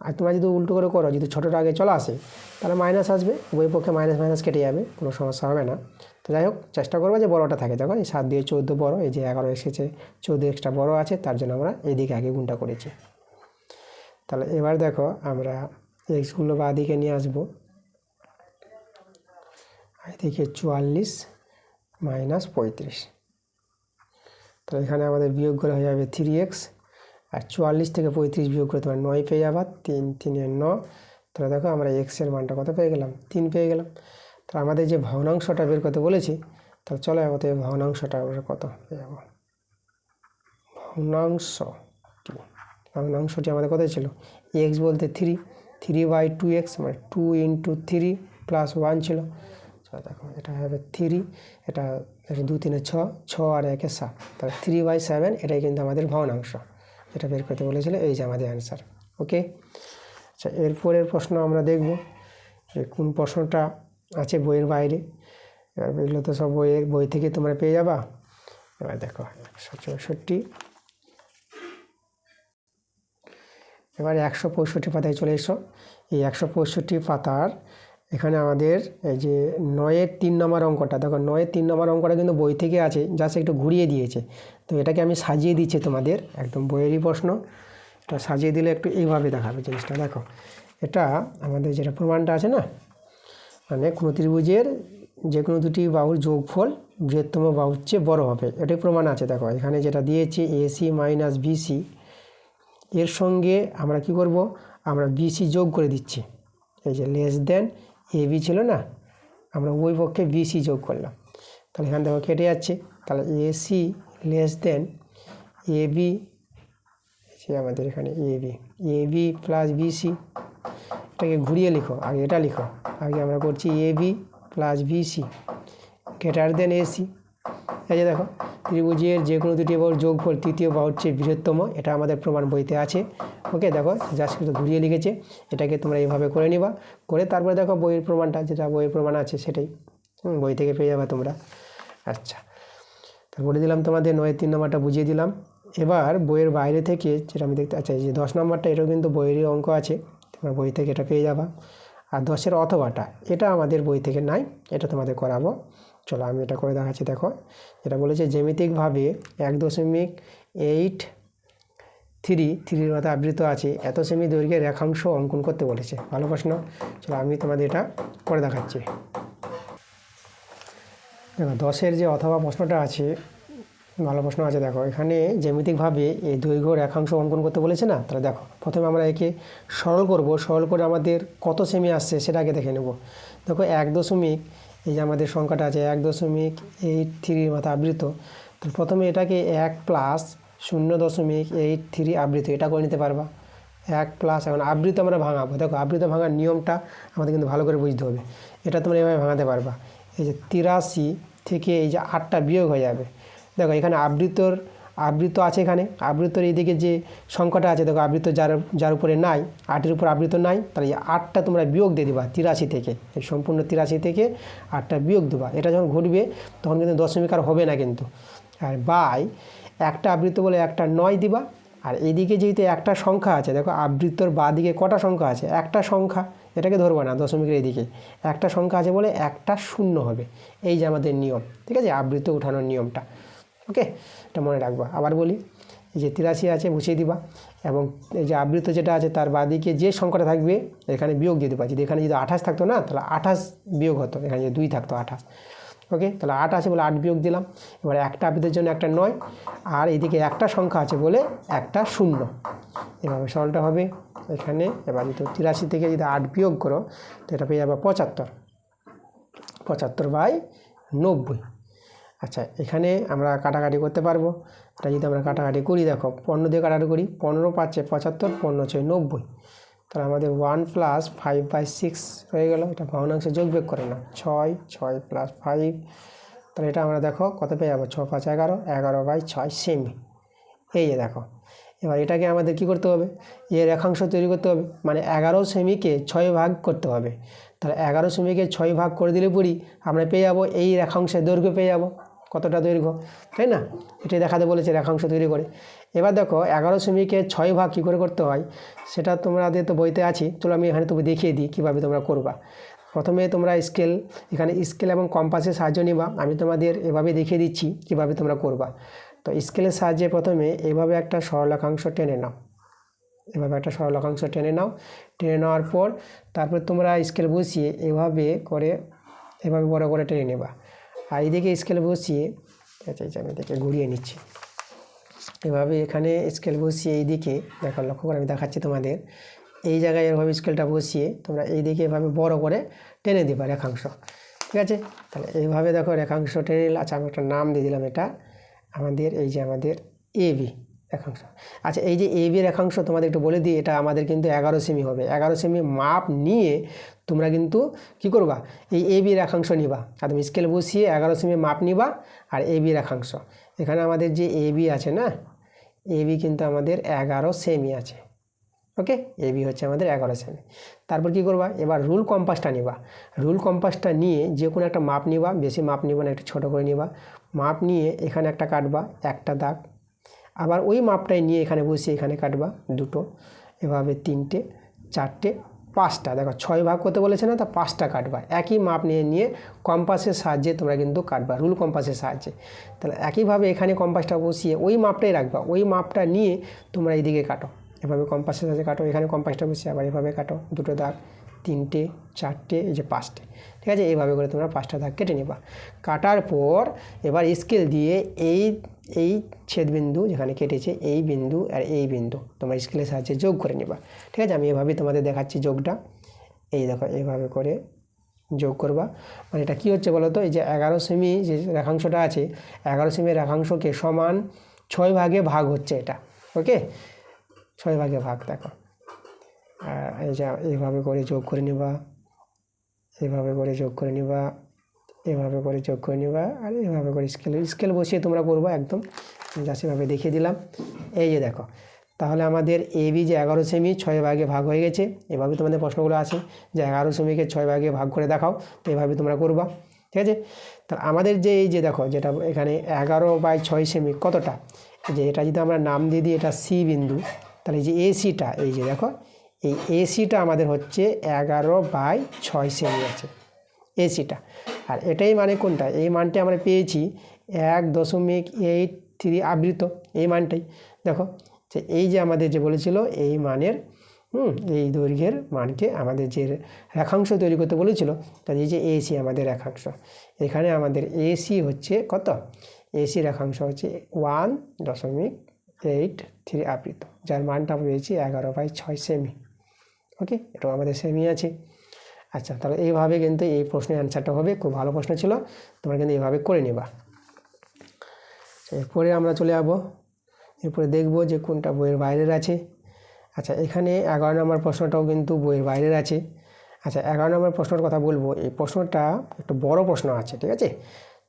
আর তোমরা যদি উল্টো করে করো, যদি ছোটোটা আগে চলে আসে, তাহলে মাইনাস আসবে, উভয় পক্ষে মাইনাস কেটে যাবে, কোনো সমস্যা হবে না। তো যাই হোক, চেষ্টা করবো যে বড়টা থাকে। দেখো, এই 7 দিয়ে 14 বড়, এই যে 11 এসেছে, 14 এক্সট্রা বড় আছে, তার জন্য আমরা এইদিকে আগে গুণটা করেছি। তাহলে এবার দেখো, আমরা এক্সগুলো বাঁ দিকে নিয়ে আসবো। এদিকে 44 - 35। তাহলে এখানে আমাদের বিয়োগ করে হয়ে যাবে 3x আর 44 থেকে 35 বিয়োগ করে তোমার 9 পেয়ে যাবা, 3 3 9। তাহলে দেখো আমরা এক্সের মানটা কত পেয়ে গেলাম, 3 পেয়ে গেলাম। তাহলে আমাদের যে ভগ্নাংশটা বের করতে বলেছি, তাহলে চলো কত ভগ্নাংশটা আমরা কত পেয়ে যাবো। ভগ্নাংশটি আমাদের কত ছিল, এক্স বলতে 3/2x মানে 2 × 3 + 1 ছিল। দেখো এটা হবে 3, এটা 2 3 6, 6 আর 1 7, তাহলে 3/7 এটাই কিন্তু আমাদের ভগ্নাংশ, এটা বের করতে বলেছিল। এই যে আমাদের অ্যান্সার। ওকে, আচ্ছা এরপরের প্রশ্ন আমরা দেখব যে কোন প্রশ্নটা আছে বইয়ের বাইরে। এগুলো তো সব বই থেকে তোমরা পেয়ে যাবা। এবার দেখো 164, এবার 165 পাতায় চলে এসো। এই 165 পাতার এখানে আমাদের এই যে 9-এর 3 নম্বর অঙ্কটা, দেখো 9-এর 3 নম্বর অঙ্কটা কিন্তু বই থেকে আছে, জাস্ট একটু ঘুরিয়ে দিয়েছে। তো এটাকে আমি সাজিয়ে দিচ্ছি তোমাদের, একদম বইয়েরই প্রশ্ন। এটা সাজিয়ে দিলে একটু এইভাবে দেখাবে জিনিসটা। দেখো এটা আমাদের যেটা প্রমাণটা আছে না, মানে কোনো ত্রিভুজের যে কোনো দুটি বাহুর যোগফল বৃহত্তম বাহুর চেয়ে বড় হবে, এটাই প্রমাণ আছে। দেখো এখানে যেটা দিয়েছি AC - BC, এর সঙ্গে আমরা কি করব, আমরা BC যোগ করে দিচ্ছি। এই যে লেস দেন AB ছিল না, আমরা ওই পক্ষে BC যোগ করলাম। তাহলে এখানে দেখো কেটে যাচ্ছে, তাহলে AC লেস দেন AB, আমাদের এখানে AB + BC। এটাকে ঘুরিয়ে লিখো, আগে এটা লিখো। আগে আমরা করছি AB + BC greater than AC। এই যে দেখো ত্রিভুজের যে কোনো দুটি বাহুর যোগফল তৃতীয় বাহুর চেয়ে বৃহত্তম, এটা আমাদের প্রমাণ বইতে আছে। ওকে, দেখো জাস্ট কিন্তু ঘুরিয়ে লিখেছে, এটাকে তোমরা এইভাবে করে নিবা, করে তারপরে দেখো বইয়ের প্রমাণটা, যেটা বইয়ের প্রমাণ আছে সেটাই বই থেকে পেয়ে যাবে তোমরা। আচ্ছা, তো বলে দিলাম তোমাদের 9-এর 3 নম্বরটা বুঝিয়ে দিলাম। এবার বইয়ের বাইরে থেকে যেটা আমি দেখতে, আচ্ছা এই যে 10 নম্বরটা, এটাও কিন্তু বইয়েরই অঙ্ক আছে, তোমরা বই থেকে এটা পেয়ে যাবা। আর 10-এর অথবাটা, এটা আমাদের বই থেকে নাই, এটা তোমাদের করাবো। চলো আমি এটা করে দেখাচ্ছি। দেখো এটা বলেছে জ্যামিতিকভাবে 1.83 মতো আবৃত আছে, এত সেমি দৈর্ঘ্যের রেখাংশ অঙ্কন করতে বলেছে। ভালো প্রশ্ন, চলো আমি তোমাদের এটা করে দেখাচ্ছি। দেখো 10-এর যে অথবা প্রশ্নটা আছে, ভালো প্রশ্ন আছে। দেখো এখানে জ্যামিতিকভাবে এই দৈর্ঘ্য রেখাংশ অঙ্কন করতে বলেছে না, তাহলে দেখো প্রথমে আমরা একে সরল করব, সরল করে আমাদের কত সেমি আসছে সেটা আগে দেখে নেব। দেখো 1 এই যে আমাদের সংখ্যাটা আছে 1.83 মতো আবৃত, তো প্রথমে এটাকে 1 + 0.83 আবৃত, এটা করে নিতে পারবা। 1 প্লাস, এখন আবৃত আমরা ভাঙাবো। দেখো আবৃত ভাঙার নিয়মটা আমাদের কিন্তু ভালো করে বুঝতে হবে, এটা তোমরা এভাবে ভাঙাতে পারবা। এই যে 83 থেকে এই যে 8টা বিয়োগ হয়ে যাবে। দেখো এখানে আবৃত আছে, এখানে আবৃতর এইদিকে যে সংখ্যাটা আছে, দেখো আবৃত যার উপরে নাই, 8-এর উপর আবৃত নাই, তাহলে এই 8টা তোমরা বিয়োগ দিয়ে দিবা 83 থেকে, এই সম্পূর্ণ 83 থেকে 8টা বিয়োগ দেবা। এটা যখন ঘটবে তখন কিন্তু দশমিক আর হবে না কিন্তু। আর বাই একটা আবৃত বলে একটা 9 দিবা। আর এইদিকে যেহেতু একটা সংখ্যা আছে, দেখো আবৃতর বাঁ দিকে কটা সংখ্যা আছে, একটা সংখ্যা, এটাকে ধরবা না দশমিকের এইদিকে একটা সংখ্যা আছে বলে একটা 0 হবে। এই যে আমাদের নিয়ম, ঠিক আছে, আবৃত উঠানোর নিয়মটা। ওকে, এটা মনে রাখবা। আবার বলি, এই যে 83 আছে বসিয়ে দিবা, এবং এই যে আবৃত যেটা আছে তার বাদিকে যে সংখ্যাটা থাকবে এখানে বিয়োগ দিয়ে দিবা। যদি এখানে যদি 28 থাকতো না, তাহলে 28 বিয়োগ হতো, এখানে যদি 2 থাকতো 28। ওকে, তাহলে 8 আছে বলে 8 বিয়োগ দিলাম। এবার একটা আবৃতের জন্য একটা 9, আর এইদিকে একটা সংখ্যা আছে বলে একটা 0, এভাবে সরলটা হবে এখানে। এবার যদি 83 থেকে যদি 8 বিয়োগ করো, তো এটা পেয়ে যাবে 75/90। আচ্ছা, এখানে আমরা কাটাকাটি করতে পারবো। এটা যদি আমরা কাটাকাটি করি, দেখো 15 দিয়ে কাটাকাটি করি, 15 × 5 = 75, 15 × 6 = 90। তাহলে আমাদের 1 + 5/6 হয়ে গেল। এটা ভগ্নাংশে যোগ বিয়োগ করে না, 6 + 5। তাহলে এটা আমরা দেখো কত পেয়ে যাবো, 6 × 5 = 11, 11/6 সেমি। এই যে দেখো, এবার এটাকে আমাদের কি করতে হবে, এর রেখাংশ তৈরি করতে হবে, মানে 11 সেমিকে 6 ভাগ করতে হবে। তাহলে 11 সেমিকে 6 ভাগ করে দিলে পরই আমরা পেয়ে যাবো এই রেখাংশের দৈর্ঘ্য পেয়ে যাবো, কতটা দৈর্ঘ্য, তাই না? এটাই দেখাতে বলেছে রেখাংশ তৈরি করে। এবার দেখো 11 সেমিকে 6 ভাগ কী করে করতে হয় সেটা তোমাদের তো বইতে আছে। চলো আমি এখানে তবে দেখিয়ে দিই কীভাবে তোমরা করবা। প্রথমে তোমরা এখানে স্কেল এবং কম্পাসের সাহায্য নিবা। আমি তোমাদের এভাবে দেখিয়ে দিচ্ছি কীভাবে তোমরা করবা। তো স্কেলের সাহায্যে প্রথমে এভাবে একটা সরলরেখাংশ টেনে নাও, এভাবে একটা সরলরেখাংশ টেনে নাও। টেনে নেওয়ার পর তারপর তোমরা স্কেল বসিয়ে এভাবে করে এভাবে বড় করে টেনে নেবা। আর এইদিকে স্কেল বসিয়ে, আচ্ছা আমি এটাকে ঘুরিয়ে নিচ্ছি, এভাবে এখানে স্কেল বসিয়ে এই দিকে দেখো, লক্ষ্য করে আমি দেখাচ্ছি তোমাদের, এই জায়গায় এভাবে স্কেলটা বসিয়ে তোমরা এই দিকে এভাবে বড় করে টেনে দিবা রেখাংশ, ঠিক আছে। তাহলে এইভাবে দেখো রেখাংশ টেনে নিলে, আচ্ছা আমি একটা নাম দিয়ে দিলাম, এটা আমাদের এই যে আমাদের এবি রেখাংশ। আচ্ছা এই যে এবি রেখাংশ তোমাদের একটু বলে দিই, এটা আমাদের কিন্তু 11 সেমি হবে। 11 সেমি মাপ নিয়ে তোমরা কিন্তু কি করবা, এই এবি রেখাংশ নিবা, আর তুমি স্কেল বসিয়ে 11 সেমি মাপ নিবা আর এবি রেখাংশ। এখানে আমাদের যে এবি আছে না, এবি কিন্তু আমাদের 11 সেমি আছে, ওকে। এবি হচ্ছে আমাদের 11 সেমি। তারপর কি করবা, এবার রুল কম্পাসটা নিবা। রুল কম্পাসটা নিয়ে যে কোনো একটা মাপ নিবা, বেশি মাপ নিবা না, একটু ছোটো করে নিবা। মাপ নিয়ে এখানে একটা কাটবা, একটা দাগ। আবার ওই মাপটাই নিয়ে এখানে বসিয়ে এখানে কাটবা দুটো, এভাবে 3টে 4টে 5টা, দেখো 6 ভাগ করতে বলেছে না, তা 5টা কাটবা। একই মাপ নিয়ে কম্পাসের সাহায্যে তোমরা কিন্তু কাটবা, রুল কম্পাসের সাহায্যে। তাহলে একইভাবে এখানে কম্পাসটা বসিয়ে ওই মাপটাই রাখবা, ওই মাপটা নিয়ে তোমরা এইদিকে কাটো, এভাবে কম্পাসের সাহায্যে কাটো। এখানে কম্পাসটা বসিয়ে আবার এভাবে কাটো, দুটো দাগ, 3টে 4টে, এই যে 5টে, ঠিক আছে। এইভাবে করে তোমরা 5টা দাগ কেটে নেবা। কাটার পর এবার স্কেল দিয়ে এই ছেদবিন্দু যেখানে কেটেছে এই বিন্দু আর এই বিন্দু তোমরা স্কেলের সাহায্যে যোগ করে নেবা, ঠিক আছে। আমি এভাবেই তোমাদের দেখাচ্ছি যোগটা, এই দেখো এইভাবে করে যোগ করবা। মানে এটা কী হচ্ছে বলো তো, এই যে 11 সেমি যে রেখাংশটা আছে, 11 সেমি রেখাংশকে সমান 6 ভাগে ভাগ হচ্ছে এটা, ওকে। 6 ভাগে ভাগ, দেখো এই যে এইভাবে করে যোগ করে নেবা, এইভাবে করে যোগ করে নেবা, এভাবে করে যোগ করে নেবা, আর এভাবে করে স্কেল বসিয়ে তোমরা করবা একদম, জাস্ট এভাবে দেখিয়ে দিলাম। এই যে দেখো, তাহলে আমাদের এবি যে 11 সেমি 6 ভাগে ভাগ হয়ে গেছে। এভাবে তোমাদের প্রশ্নগুলো আছে যে 11 সেমিকে 6 ভাগে ভাগ করে দেখাও, তো এভাবে তোমরা করবা, ঠিক আছে। তা আমাদের যে এই যে দেখো, যেটা এখানে 11/6 সেমি কতটা, যে এটা যদি আমরা নাম দিয়ে দিই এটা সি বিন্দু, তাহলে এই যে এসিটা, এই যে দেখো এই এসিটা আমাদের হচ্ছে 11/6 সেমি আছে এসিটা। আর এটাই মানে কোনটা, এই মানটা আমরা পেয়েছি 1.83 আবৃত, এই মানটাই দেখো, যে এই যে আমাদের যে বলেছিল এই মানের এই দৈর্ঘ্যের মানকে আমাদের যে রেখাংশ তৈরি করতে বলেছিল, তাহলে এই যে এসি আমাদের রেখাংশ, এখানে আমাদের এসি হচ্ছে কত, এসি রেখাংশ হচ্ছে 1.83 আবৃত, যার মানটা পেয়েছি 11/6 সেমি, ওকে। এটাও আমাদের সেমি আছে। আচ্ছা, তাহলে এইভাবে কিন্তু এই প্রশ্নের অ্যান্সারটা হবে, খুব ভালো প্রশ্ন ছিল, তোমরা কিন্তু এইভাবে করে নেবা। এরপরে আমরা চলে যাবো, এরপরে দেখবো যে কোনটা বইয়ের বাইরের আছে। আচ্ছা, এখানে 11 নম্বর প্রশ্নটাও কিন্তু বইয়ের বাইরের আছে। আচ্ছা, 11 নম্বর প্রশ্নের কথা বলবো, এই প্রশ্নটা একটু বড় প্রশ্ন আছে, ঠিক আছে।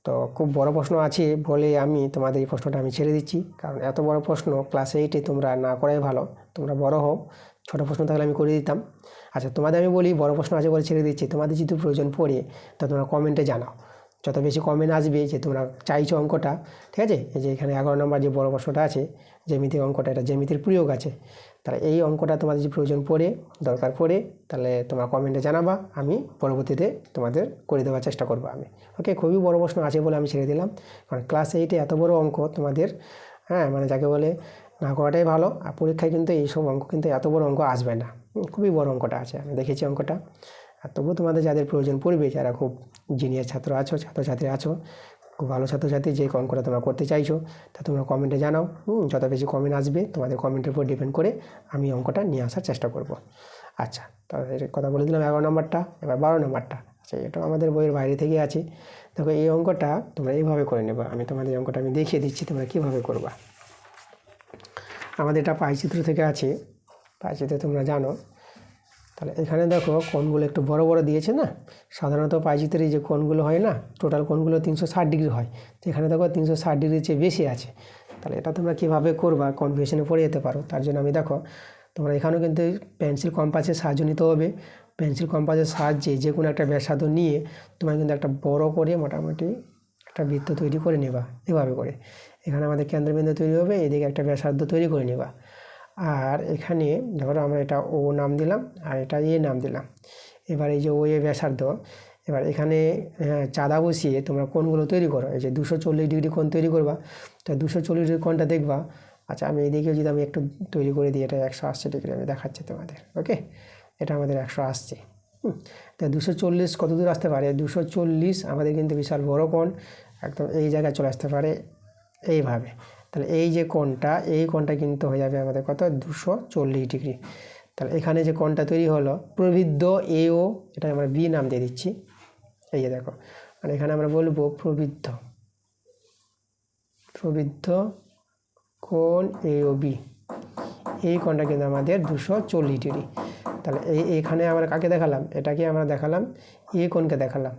তো খুব বড় প্রশ্ন আছে বলে আমি তোমাদের এই প্রশ্নটা আমি ছেড়ে দিচ্ছি, কারণ এত বড় প্রশ্ন ক্লাস 8-এ তোমরা না করাই ভালো, তোমরা বড় হও, ছোটো প্রশ্ন থাকলে আমি করে দিতাম। আচ্ছা, তোমাদের আমি বলি বড় প্রশ্ন আছে বলে ছেড়ে দিচ্ছি, তোমাদের যদি প্রয়োজন পড়ে তা তোমরা কমেন্টে জানাও, যত বেশি কমেন্ট আসবে যে তোমরা চাইছো অঙ্কটা, ঠিক আছে। এই যে এখানে 11 নম্বর যে বড় প্রশ্নটা আছে জ্যামিতিক অঙ্কটা, এটা জ্যামিতির প্রয়োগ আছে, তাহলে এই অঙ্কটা তোমাদের যদি প্রয়োজন পড়ে, দরকার পড়ে, তাহলে তোমরা কমেন্টে জানাবা, আমি পরবর্তীতে তোমাদের করে দেওয়ার চেষ্টা করবো আমি, ওকে। খুবই বড় প্রশ্ন আছে বলে আমি ছেড়ে দিলাম, কারণ ক্লাস 8-এ এত বড় অঙ্ক তোমাদের, মানে যাকে বলে না করাটাই ভালো। আর পরীক্ষায় কিন্তু এইসব অঙ্ক কিন্তু এত বড় অঙ্ক আসবে না, খুবই বড় অঙ্কটা আছে, আমি দেখেছি অঙ্কটা। আর তবুও তোমাদের যাদের প্রয়োজন পড়বে, যারা খুব জিনিয়ার ছাত্র আছো, ছাত্রছাত্রী আছো, খুব ভালো ছাত্রছাত্রী, যে অঙ্কটা তোমরা করতে চাইছো, তা তোমরা কমেন্টে জানাও। যত বেশি কমেন্ট আসবে তোমাদের কমেন্টের উপর ডিপেন্ড করে আমি অঙ্কটা নিয়ে আসার চেষ্টা করব। আচ্ছা, তাহলে কথা বলে দিলাম 11 নম্বরটা, এবার 12 নম্বরটা। আচ্ছা, এটা আমাদের বইয়ের বাইরে থেকে আছে। দেখো, এই অঙ্কটা তোমরা এইভাবে করে নেবা, আমি তোমাদের অঙ্কটা আমি দেখিয়ে দিচ্ছি তোমরা কীভাবে করবা। আমাদের এটা পাইচিত্র থেকে আছে, পাইচিত্র তোমরা জানো। তাহলে এখানে দেখো কোণগুলো একটু বড় বড় দিয়েছে না, সাধারণত পাইচিত্রে যে কোণগুলো হয় না, টোটাল কোণগুলো 360 ডিগ্রি হয়, তো এখানে দেখো 360 ডিগ্রির চেয়ে বেশি আছে। তাহলে এটা তোমরা কীভাবে করবা, কনফিউশনে পড়ে যেতে পারো, তার জন্য আমি দেখো তোমরা এখানেও কিন্তু পেন্সিল কম্পাসের সাহায্য নিতে হবে। পেন্সিল কম্পাসের সাহায্যে যে কোনো একটা ব্যাসার্ধ নিয়ে তোমরা কিন্তু একটা বড় করে মোটামুটি একটা বৃত্ত তৈরি করে নেবা, এভাবে করে। এখানে আমাদের কেন্দ্রবিন্দু তৈরি হবে, এদিকে একটা ব্যাসার্ধ তৈরি করে নেবা। আর এখানে ধরো আমরা এটা ও নাম দিলাম আর এটা এ নাম দিলাম। এবার এই যে ও এ ব্যাসার্ধ, এবার এখানে চাঁদা বসিয়ে তোমরা কোণগুলো তৈরি করো। এই যে 240 ডিগ্রি কোণ তৈরি করবা, তো 240 ডিগ্রি কোণটা দেখবা। আচ্ছা, আমি এইদিকে যদি আমি একটু তৈরি করে দিই, এটা 180 ডিগ্রি আমি দেখাচ্ছি তোমাদের, ওকে। এটা আমাদের 180, তো 240 কত দূর আসতে পারে, 240 আমাদের কিন্তু বিশাল বড় কোণ, একদম এই জায়গায় চলে আসতে পারে এইভাবে। তাহলে এই যে কোণটা, এই কোণটা কিন্তু হয়ে যাবে আমাদের কত 240 ডিগ্রি। তাহলে এখানে যে কোণটা তৈরি হলো প্রবৃদ্ধ AO, এটা আমরা বি নাম দিয়ে দিচ্ছি। এই যে দেখো, আর এখানে আমরা বলবো প্রবৃদ্ধ কোণ AOB, এই কোণটা কিন্তু আমাদের 240 ডিগ্রি। তাহলে এখানে আমরা কাকে দেখালাম, এটাকে আমরা দেখালাম এ কোণকে দেখালাম।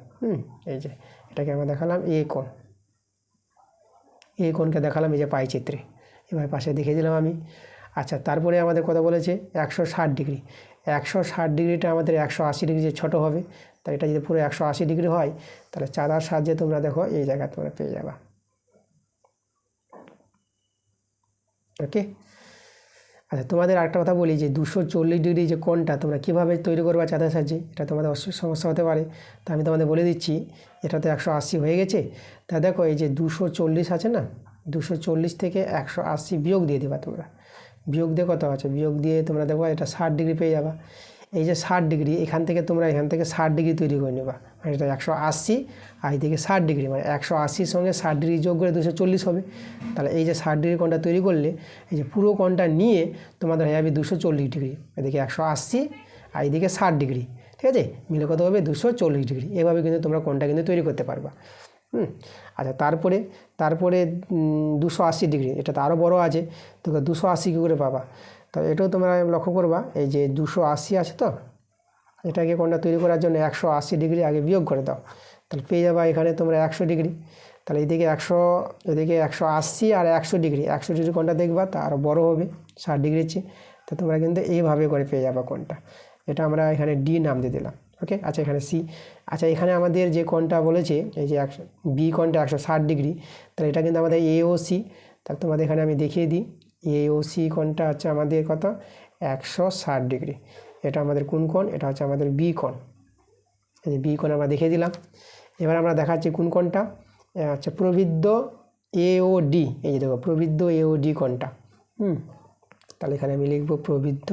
এই যে এটাকে আমরা দেখালাম এ কোণকে দেখালাম এই যে পাই চিত্রে, এবার পাশে দেখিয়ে দিলাম আমি। আচ্ছা, তারপরে আমাদের কথা বলেছে 160 ডিগ্রি। 160 ডিগ্রিটা আমাদের 180 ডিগ্রি যে ছোটো হবে, তাহলে এটা যদি পুরো 180 ডিগ্রি হয়, তাহলে চাঁদার সাহায্যে তোমরা দেখো এই জায়গা তোমরা পেয়ে যাবা। ওকে। আচ্ছা, তোমাদের আরেকটা কথা বলি যে 240 ডিগ্রি যে কোণটা তোমরা কীভাবে তৈরি করবা চাঁদার সাহায্যে, এটা তোমাদের অবশ্যই সমস্যা হতে পারে। তা আমি তোমাদের বলে দিচ্ছি, এটা তো 180 হয়ে গেছে। তা দেখো এই যে 240 আছে না, 240 থেকে 180 বিয়োগ দিয়ে দেবা তোমরা। বিয়োগ দিয়ে কত আছে, বিয়োগ দিয়ে তোমরা দেখো এটা 60 ডিগ্রি পেয়ে যাবা। এই যে 60 ডিগ্রি, এখান থেকে তোমরা 60 ডিগ্রি তৈরি করে নেবা, মানে এটা 180 আর এই থেকে 60 ডিগ্রি, মানে 180 সঙ্গে 60 ডিগ্রি যোগ করে 240 হবে। তাহলে এই যে 60 ডিগ্রি কোণটা তৈরি করলে এই যে পুরো কোণটা নিয়ে তোমাদের হয়ে যাবে 240 ডিগ্রি, এদিকে 180 আর এইদিকে 60 ডিগ্রি, ঠিক আছে, মিলে কত হবে 240 ডিগ্রি। এভাবে কিন্তু তোমরা কোণটা কিন্তু তৈরি করতে পারবা। আচ্ছা, তারপরে 280 ডিগ্রি, এটা তো আরও বড়ো আছে, তো 280 কী করে পাবা, তো এটাও তোমরা লক্ষ্য করবা। এই যে 280 আছে, তো এটাকে কোণটা তৈরি করার জন্য 180 ডিগ্রি আগে বিয়োগ করে দাও, তাহলে পেয়ে যাবা এখানে তোমরা 100 ডিগ্রি। তাহলে এদিকে 180 আর 100 ডিগ্রি, 100 ডিগ্রি কোণটা দেখবা তা আরও বড়ো হবে 60 ডিগ্রির চেয়ে। তো তোমরা কিন্তু এইভাবে করে পেয়ে যাবা কোণটা। এটা আমরা এখানে ডি নাম দিয়ে দিলাম। ওকে। আচ্ছা, এখানে সি। আচ্ছা, এখানে আমাদের যে কোণটা বলেছে এই যে বি কোণটা 160 ডিগ্রি, তাহলে এটা কিন্তু আমাদের AOC। তাহলে তোমাদের এখানে আমি দেখিয়ে দিই, AOC কোণটা হচ্ছে আমাদের কত 160 ডিগ্রি। এটা আমাদের কোন কোণ, এটা হচ্ছে আমাদের বি কোণ। এই যে বি কোণ আমরা দেখিয়ে দিলাম। এবার আমরা দেখাচ্ছি কোন কোণটা, আচ্ছা প্রবৃদ্ধ AOD। এই যে দেখো প্রবৃদ্ধ AOD কোণটা। তাহলে এখানে আমি লিখব প্রবৃদ্ধ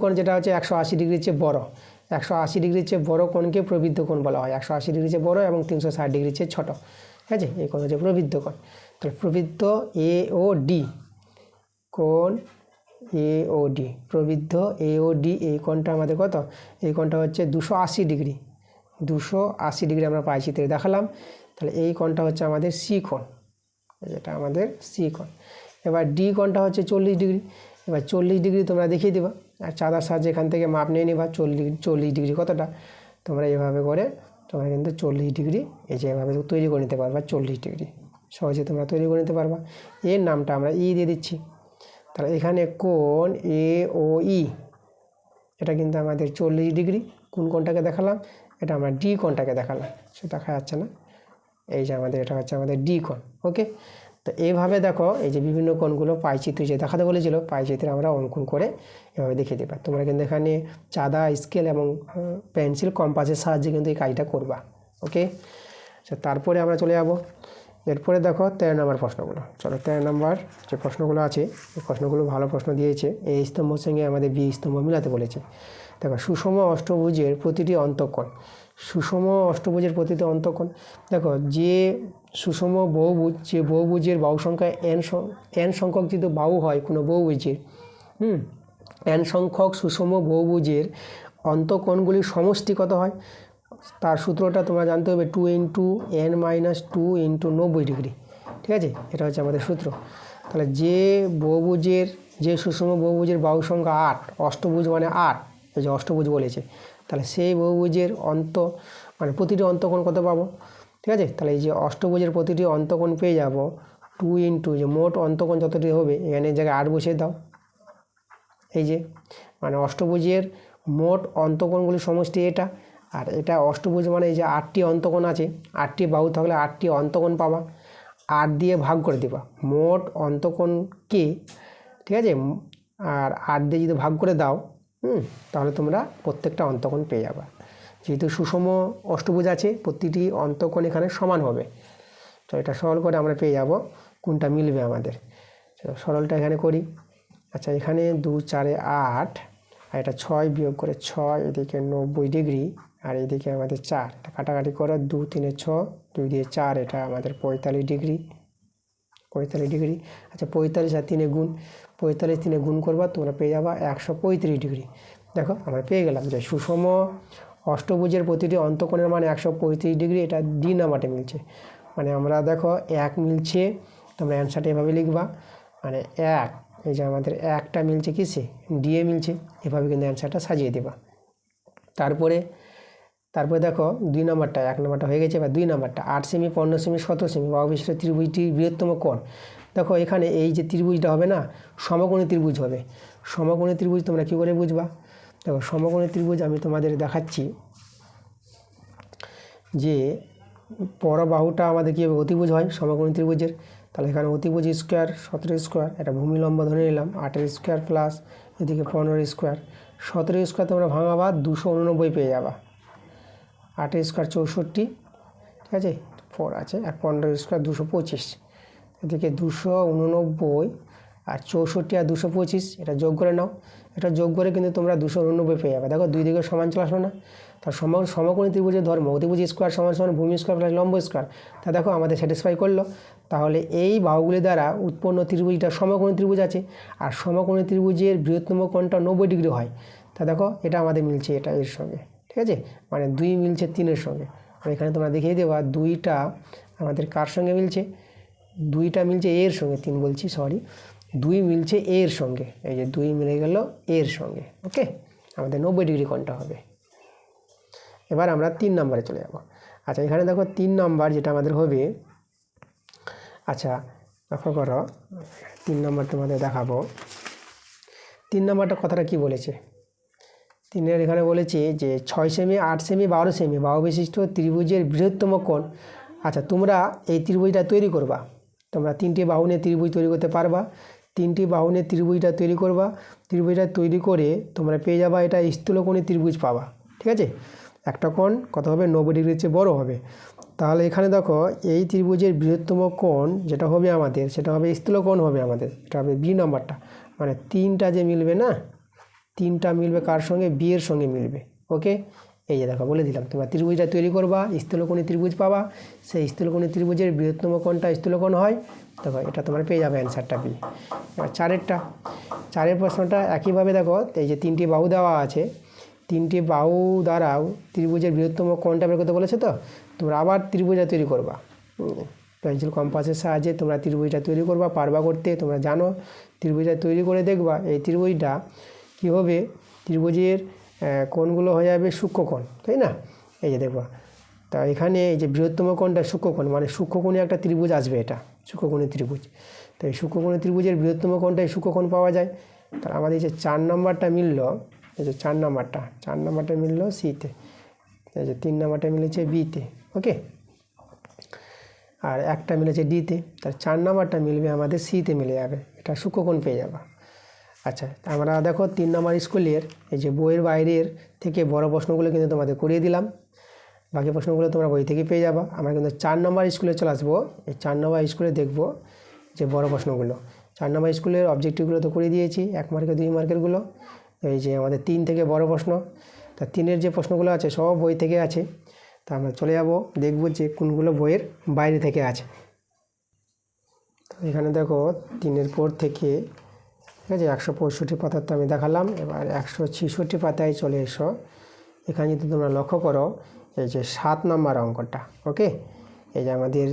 কোণ, যেটা হচ্ছে 180 ডিগ্রির চেয়ে বড়। 180 ডিগ্রির চেয়ে বড় কোণকে প্রবৃদ্ধ কোণ বলা হয়। 180 ডিগ্রির চেয়ে বড় এবং 360 ডিগ্রির চেয়ে ছোটো, ঠিক আছে, এই কোণ হচ্ছে প্রবৃদ্ধ কোণ। তাহলে প্রবৃদ্ধ AOD কোণ, AOD প্রবৃদ্ধ AOD, এই কোণটা আমাদের কত, এই কোণটা হচ্ছে 280 ডিগ্রি। 280 ডিগ্রি আমরা পাই চিত্রে দেখালাম। তাহলে এই কোণটা হচ্ছে আমাদের সি কোণ, যেটা আমাদের সি কোণ। এবার ডি কোণটা হচ্ছে 40 ডিগ্রি। এবার 40 ডিগ্রি তোমরা দেখিয়ে দেবা, আর চাঁদার সাহায্যে এখান থেকে মাপ নিয়ে নেবা 40 ডিগ্রি কতটা। তোমরা এইভাবে করে তোমরা কিন্তু 40 ডিগ্রি এই যে এভাবে তৈরি করে নিতে পারবা। 40 ডিগ্রি সহজে তোমরা তৈরি করে নিতে পারবা। এর নামটা আমরা ই দিয়ে দিচ্ছি। তাহলে এখানে কোণ AOE, এটা কিন্তু আমাদের 40 ডিগ্রি। কোন কোণটাকে দেখালাম, এটা আমরা ডি কোণটাকে দেখালাম, সেটা দেখা যাচ্ছে না, এই যে আমাদের এটা হচ্ছে আমাদের ডি কোণ। ওকে। তো এইভাবে দেখো এই যে বিভিন্ন কোণগুলো পাইচিত্রে যে দেখাতে বলেছিল, পাইচিত্রে আমরা অঙ্কন করে এভাবে দেখিয়ে দেবা। তোমরা কিন্তু এখানে চাঁদা, স্কেল এবং পেন্সিল, কম্পাসের সাহায্যে কিন্তু এই কাজটা করবা। ওকে। আচ্ছা, তারপরে আমরা চলে যাব, এরপরে দেখো 13 নম্বর প্রশ্নগুলো। চলো 13 নম্বর যে প্রশ্নগুলো আছে, এই প্রশ্নগুলো ভালো প্রশ্ন দিয়েছে। এই স্তম্ভের সঙ্গে আমাদের বি স্তম্ভ মিলাতে বলেছে। দেখো সুষম অষ্টভুজের প্রতিটি অন্তঃকোণ, সুষম অষ্টভুজের প্রতিটি অন্তঃকোণ, দেখো যে সুষম বহুভুজ, যে বহুভুজের বাহু সংখ্যা n সংখ্যক যদি বাহু হয় কোনো বহুভুজের, n সংখ্যক সুষম বহুভুজের অন্তঃকোণগুলির সমষ্টি কত হয়, তার সূত্রটা তোমরা জানতে হবে 2 × n - 2 × 90 ডিগ্রি, ঠিক আছে, এটা হচ্ছে আমাদের সূত্র। তাহলে যে বহুভুজের, যে সুষম বহুভুজের বাহু সংখ্যা 8, অষ্টভুজ মানে 8, এই যে অষ্টভুজ বলেছে, তাহলে সেই বহুভুজের মানে প্রতিটি অন্তঃকোণ কত পাবো, ঠিক আছে। তাহলে এই যে অষ্টভুজের প্রতিটি অন্তঃকোণ পেয়ে যাব 2 × যে মোট অন্তঃকোণ যতটি হবে, এখানে জায়গায় 8 বসিয়ে দাও। এই যে মানে অষ্টভুজের মোট অন্তঃকোণগুলির সমষ্টি এটা, আর এটা অষ্টভুজ মানে এই যে 8টি অন্তঃকোণ আছে, 8টি বাহু থাকলে 8টি অন্তঃকোণ পাবা, 8 দিয়ে ভাগ করে দেবা মোট অন্তঃকোণকে, ঠিক আছে, আর 8 দিয়ে যদি ভাগ করে দাও, তাহলে তোমরা প্রত্যেকটা অন্তঃকোণ পেয়ে যাবা। যেহেতু সুষম অষ্টভুজ আছে, প্রতিটি অন্তঃকোণ এখানে সমান হবে, তো এটা সরল করে আমরা পেয়ে যাব কোনটা মিলবে আমাদের। সরলটা এখানে করি। আচ্ছা, এখানে 2 × 4 = 8, আর এটা 6 বিয়োগ করে 6, এদিকে 90 ডিগ্রি, আর এইদিকে আমাদের 4, এটা কাটাকাটি করো, 2 3 6, 2 দিয়ে 4, এটা আমাদের 45 ডিগ্রি। 45 ডিগ্রি। আচ্ছা 45 আর 3 গুণ, 45 3 গুণ করবা, তোমরা পেয়ে যাবা 135 ডিগ্রি। দেখো আমরা পেয়ে গেলাম যে সুষম অষ্টভুজের প্রতিটি অন্তঃকোণের মান 135 ডিগ্রি, এটা ডি নাম্বারটা মিলছে। মানে আমরা দেখো 1 মিলছে, তোমরা অ্যান্সারটা এভাবে লিখবা, মানে 1, এই যে আমাদের 1টা মিলছে কিসে, ডি এ মিলছে, এভাবে কিন্তু অ্যান্সারটা সাজিয়ে দেবা। তারপরে দেখো 2 নাম্বারটা, 1 নাম্বারটা হয়ে গেছে, এবার 2 নাম্বারটা 8 সেমি 15 সেমি 17 সেমি বাহু বিশিষ্ট ত্রিভুজটির বৃহত্তম কোণ। দেখো এখানে এই যে ত্রিভুজটা হবে না, সমকোণী ত্রিভুজ হবে। সমকোণী ত্রিভুজ তোমরা কী করে বুঝবা? দেখো সমকোণী ত্রিভুজ আমি তোমাদের দেখাচ্ছি যে বড় বাহুটা আমাদের কী হবে, অতিভুজ হয় সমকোণী ত্রিভুজের। তাহলে এখানে অতিভুজ স্কোয়ার 17 স্কোয়ার, এটা ভূমি লম্ব ধরে নিলাম 8 স্কোয়ার প্লাস এদিকে 15 স্কোয়ার, 17 স্কোয়ার তোমরা ভাঙাবা 289 পেয়ে যাবা। 8 স্কোয়ার 64, ঠিক আছে, 4 আছে, আর 15 স্কোয়ার 225, এদিকে 289 আর 64 আর 225, এটা যোগ করে নাও। এটা যোগ করে কিন্তু তোমরা 289 পেয়ে যাবে। দেখো দুই দিকে সমান চলে আসলো না? তার সমকোণী ত্রিভুজের ধর্ম অতিভুজ স্কোয়ার সমান সমান ভূমি স্কোয়ার প্লাস লম্ব স্কোয়ার। তা দেখো আমাদের স্যাটিসফাই করলো। তাহলে এই বাহুগুলি দ্বারা উৎপন্ন ত্রিভুজটা সমকোণী ত্রিভুজ আছে, আর সমকোণী ত্রিভুজের বৃহত্তম কোণটা 90 ডিগ্রি হয়। তা দেখো এটা আমাদের মিলছে এটা এর সঙ্গে, ঠিক আছে, মানে 2 মিলছে 3-এর সঙ্গে। আর এখানে তোমরা দেখিয়ে দেবা 2টা আমাদের কার সঙ্গে মিলছে, 2টা মিলছে এর সঙ্গে, 3 বলছি সরি, 2 মিলছে এর সঙ্গে, এই যে 2 মিলে গেল এর সঙ্গে। ওকে, আমাদের 90 ডিগ্রি কোণটা হবে। এবার আমরা 3 নম্বরে চলে যাব। আচ্ছা এখানে দেখো 3 নম্বর যেটা আমাদের হবে, আচ্ছা লক্ষ্য করো 3 নম্বর তোমাদের দেখাবো। 3 নম্বরটা কথাটা কি বলেছে, 3-এর এখানে বলেছে যে 6 সেমি 8 সেমি 12 সেমি বাহু বিশিষ্ট ত্রিভুজের বৃহত্তম কোণ। আচ্ছা তোমরা এই ত্রিভুজটা তৈরি করবা, তোমরা 3টি বাহু নিয়ে ত্রিভুজ তৈরি করতে পারবা। 3টি বাহু নিয়ে ত্রিভুজটা তৈরি করবা, ত্রিভুজটা তৈরি করে তোমরা পেয়ে যাবা এটা স্থূলকোণী ত্রিভুজ পাবা, ঠিক আছে। একটা কোণ কত হবে, 90 ডিগ্রির চেয়ে বড় হবে। তাহলে এখানে দেখো এই ত্রিভুজের বৃহত্তম কোণ যেটা হবে আমাদের, সেটা হবে স্থূলকোণ হবে আমাদের, এটা হবে বি নাম্বারটা। মানে 3টা যে মিলবে না, 3টা মিলবে কার সঙ্গে, বি এর সঙ্গে মিলবে। ওকে, এই যে দেখো বলে দিলাম, তোমরা ত্রিভুজটা তৈরি করবা, স্থূলকোণী ত্রিভুজ পাবা, সেই স্থূলকোণী ত্রিভুজের বৃহত্তম কোণটা স্থূলকোণ হয়। দেখো এটা তোমরা পেয়ে যাবে অ্যান্সারটা বি। এবার 4-এর প্রশ্নটা একইভাবে দেখো, এই যে 3টি বাহু দেওয়া আছে, 3টি বাহু দ্বারাও ত্রিভুজের বৃহত্তম কোণটা বের করতে বলেছে। তো তোমরা আবার ত্রিভুজটা তৈরি করবা, পেন্সিল কম্পাসের সাহায্যে তোমরা ত্রিভুজটা তৈরি করবা, পারবা করতে, তোমরা জানো। ত্রিভুজটা তৈরি করে দেখবা এই ত্রিভুজটা কী হবে, ত্রিভুজের কোণগুলো হয়ে যাবে সূক্ষ্মকোণ, তাই না? এই যে দেখবা, তা এখানে এই যে বৃহত্তম কোণটা সূক্ষ্মকোণ, মানে সূক্ষ্মকোণে একটা ত্রিভুজ আসবে, এটা সূক্ষ্মকোণী ত্রিভুজ। তো এই সূক্ষ্মকোণী ত্রিভুজের বৃহত্তম কোণটাই সূক্ষ্মকোণ পাওয়া যায়। তাহলে আমাদের যে 4 নম্বরটা মিললো, এই যে 4 নম্বরটা মিললো সিতে, এই যে 3 নম্বরটা মিলেছে বিতে। ওকে, আর একটা মিলেছে ডিতে, তার 4 নম্বরটা মিলবে আমাদের সিতে মিলে যাবে, এটা সূক্ষ্মকোণ পেয়ে যাবা। আচ্ছা আমরা দেখো 3 নম্বর স্কুলের এই যে বইয়ের বাইরের থেকে বড় প্রশ্নগুলো কিন্তু তোমাদের করিয়ে দিলাম, বাকি প্রশ্নগুলো তোমরা বই থেকে পেয়ে যাবা। আমরা কিন্তু 4 নম্বর স্কুলে চলে আসবো, এই 4 নম্বর স্কুলে দেখবো যে বড় প্রশ্নগুলো। 4 নম্বর স্কুলের অবজেক্টিভগুলো তো করে দিয়েছি, 1 মার্কের 2 মার্কেরগুলো। এই যে আমাদের 3 থেকে বড় প্রশ্ন, তা 3-এর যে প্রশ্নগুলো আছে সব বই থেকে আছে। তা আমরা চলে যাব, দেখবো যে কোনগুলো বইয়ের বাইরে থেকে আছে। তো এখানে দেখো 3-এর পর থেকে, ঠিক আছে, 165 পাতার তো আমি দেখালাম। এবার 166 পাতায় চলে এসো। এখানে যদি তোমরা লক্ষ্য করো, এই যে 7 নম্বর অঙ্কটা, ওকে, এই যে আমাদের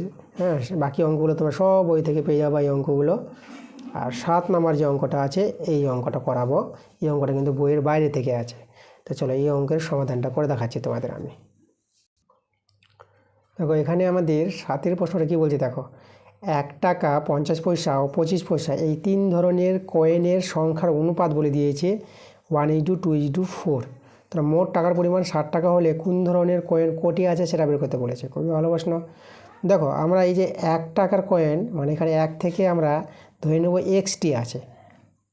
বাকি অঙ্কগুলো তোমরা সব বই থেকে পেয়ে যাবে এই অঙ্কগুলো। আর 7 নম্বর যে অঙ্কটা আছে এই অঙ্কটা করাবো, এই অঙ্কটা কিন্তু বইয়ের বাইরে থেকে আছে। তো চলো এই অঙ্কের সমাধানটা করে দেখাচ্ছি তোমাদের আমি। দেখো এখানে আমাদের 7-এর প্রশ্নটা কী বলছে, দেখো 1 টাকা 50 পয়সা ও 25 পয়সা এই 3 ধরনের কয়েনের সংখ্যার অনুপাত বলে দিয়েছে 1:2:4। তাহলে মোট টাকার পরিমাণ 60 টাকা হলে কোন ধরনের কয়েন কোটি আছে সেটা বের করতে বলেছে। খুবই ভালো প্রশ্ন। দেখো আমরা এই যে 1 টাকার কয়েন, মানে এখানে 1 থেকে আমরা ধরে নেব XT আছে,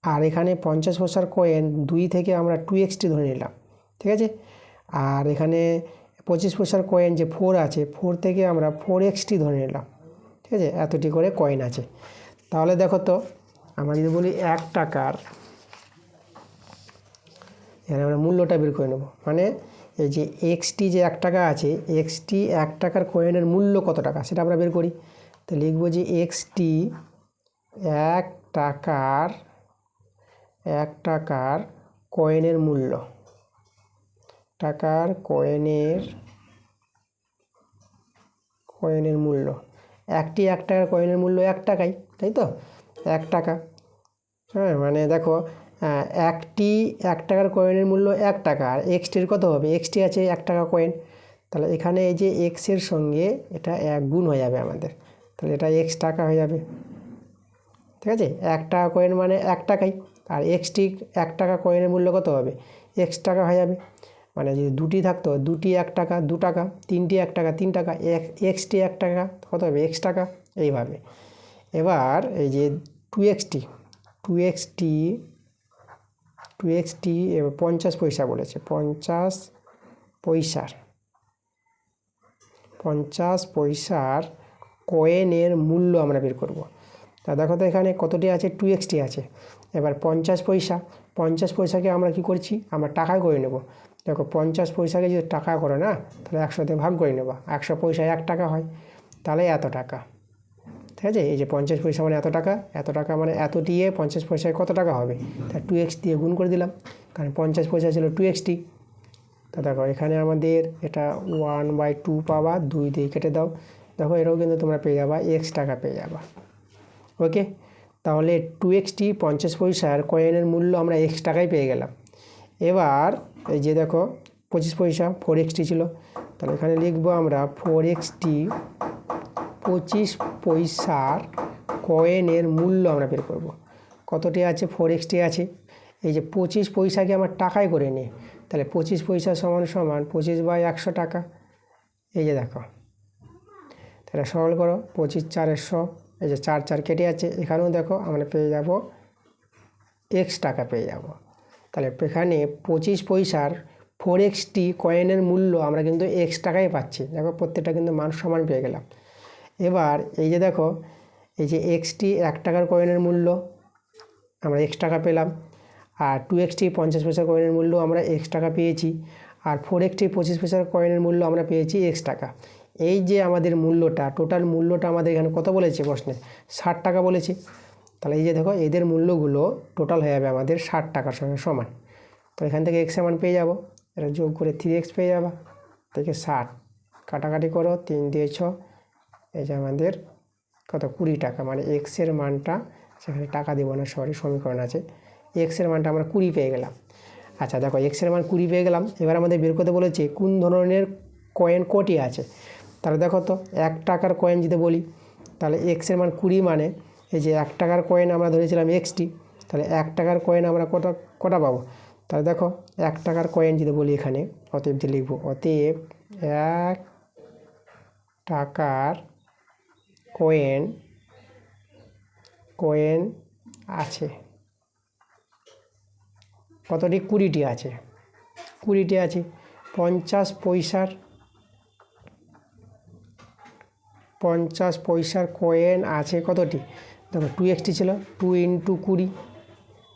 আর এখানে 50 পয়সার কয়েন 2 থেকে আমরা 2XT ধরে নিলাম, ঠিক আছে। আর এখানে 25 পয়সার কয়েন যে 4 আছে, 4 থেকে আমরা 4XT ধরে নিলাম, ঠিক আছে। এতটি করে কয়েন আছে। তাহলে দেখো তো আমরা যদি বলি 1 টাকার, এখানে আমরা মূল্যটা বের করে নেব, মানে এই যে এক্সটি যে 1 টাকা আছে, এক্সটি 1 টাকার কয়েনের মূল্য কত টাকা সেটা আমরা বের করি। তো লিখব যে এক্সটি 1 টাকার কয়েনের মূল্য, কয়েনের মূল্য একটি 1 টাকার কয়েনের মূল্য 1 টাকাই, তাই তো 1 টাকা। হ্যাঁ, মানে দেখো একটি 1 টাকার কয়েনের মূল্য 1 টাকা, আর এক্সটির কত হবে, এক্সটি আছে 1 টাকা কয়েন, তাহলে এখানে এই যে এক্সের সঙ্গে এটা 1 গুণ হয়ে যাবে আমাদের, তাহলে এটা এক্স টাকা হয়ে যাবে। ঠিক আছে, 1 টাকা কয়েন মানে 1 টাকাই, আর এক্সটি 1 টাকা কয়েনের মূল্য কত হবে, এক্স টাকা হয়ে যাবে। মানে যদি দুটি থাকতো, দুটি 1 টাকা 2 টাকা, তিনটি 1 টাকা 3 টাকা, এক্সটি 1 টাকা কত হবে, এক্স টাকা, এইভাবে। এবার এই যে টু এক্সটি 50 পয়সা বলেছে, 50 পয়সার কয়েনের মূল্য আমরা বের করব। তা দেখো তো এখানে কতটি আছে, 2 এক্সটি আছে। এবার 50 পয়সাকে আমরা কি করছি, আমরা টাকায় করে নেব। দেখো 50 পয়সাকে যদি টাকা করে না, তাহলে 100তে ভাগ করে নেব, 100 পয়সায় 1 টাকা হয়, তাহলে এত টাকা। ঠিক আছে, এই যে 50 পয়সা মানে এত টাকা মানে এত দিয়ে 50 পয়সায় কত টাকা হবে, তা 2x দিয়ে গুণ করে দিলাম, কারণ 50 পয়সা ছিল 2xt। তা দেখো এখানে আমাদের এটা 1/2 পাবা, 2 দিয়ে কেটে দাও, দেখো এটাও কিন্তু তোমরা পেয়ে যাবা এক্স টাকা পেয়ে যাবা। ওকে, তাহলে 2xt 50 পয়সার কয়েনের মূল্য আমরা এক্স টাকায় পেয়ে গেলাম। এবার এই যে দেখো 25 পয়সা 4xt ছিল, তাহলে এখানে লিখবো আমরা 4xt 25 পয়সার কয়েনের মূল্য আমরা বের করব। কতটি আছে, 4xt আছে। এই যে 25 পয়সাকে আমার টাকায় করে নিই, তাহলে 25 পয়সা সমান 25/100 টাকা। এই যে দেখো, তাহলে সরল করো, 25 4 100, এই যে 4 4 কেটে আছে, এখানেও দেখো আমরা পেয়ে যাব এক্স টাকা পেয়ে যাব। তাহলে এখানে 25 পয়সার 4xt কয়েনের মূল্য আমরা কিন্তু এক্স টাকায় পাচ্ছি। দেখো প্রত্যেকটা কিন্তু মান সমান পেয়ে গেলাম। এবার এই যে দেখো, এই যে এক্সটি 1 টাকার কয়েনের মূল্য আমরা এক্স টাকা পেলাম, আর 2xt 50 পয়সার কয়েনের মূল্য আমরা এক্স টাকা পেয়েছি, আর 4xt 25 পয়সার কয়েনের মূল্য আমরা পেয়েছি এক্স টাকা। এই যে আমাদের মূল্যটা, টোটাল মূল্যটা আমাদের এখানে কত বলেছে প্রশ্নে, 60 টাকা বলেছে। তাহলে এই যে দেখো এদের মূল্যগুলো টোটাল হয়ে যাবে আমাদের 60 টাকার সঙ্গে সমান। তো এখান থেকে এক্সের মান পেয়ে যাব, এটা যোগ করে 3x পেয়ে যাবা, থেকে 60 কাটাকাটি করো, 3 দিয়ে 6, এই যে আমাদের কত 20 টাকা, মানে এক্সের মানটা, সেখানে টাকা দেবো না, সরি সমীকরণ আছে, এক্সের মানটা আমরা 20 পেয়ে গেলাম। আচ্ছা দেখো এক্সের মান 20 পেয়ে গেলাম। এবার আমাদের বের করতে বলেছে কোন ধরনের কয়েন কটি আছে। তাহলে দেখো তো 1 টাকার কয়েন যদি বলি, তাহলে এক্সের মান 20, মানে এই যে 1 টাকার কয়েন আমরা ধরেছিলাম এক্সটি, তাহলে 1 টাকার কয়েন আমরা কটা পাবো। তাহলে দেখো 1 টাকার কয়েন যদি বলি এখানে, অতএব যে লিখবো, অতএব 1 টাকার কয়েন আছে কতটি, 20টি আছে, 20টি আছে। 50 পয়সার কয়েন আছে কতটি, দেখো 2xt ছিল, 2 × 20,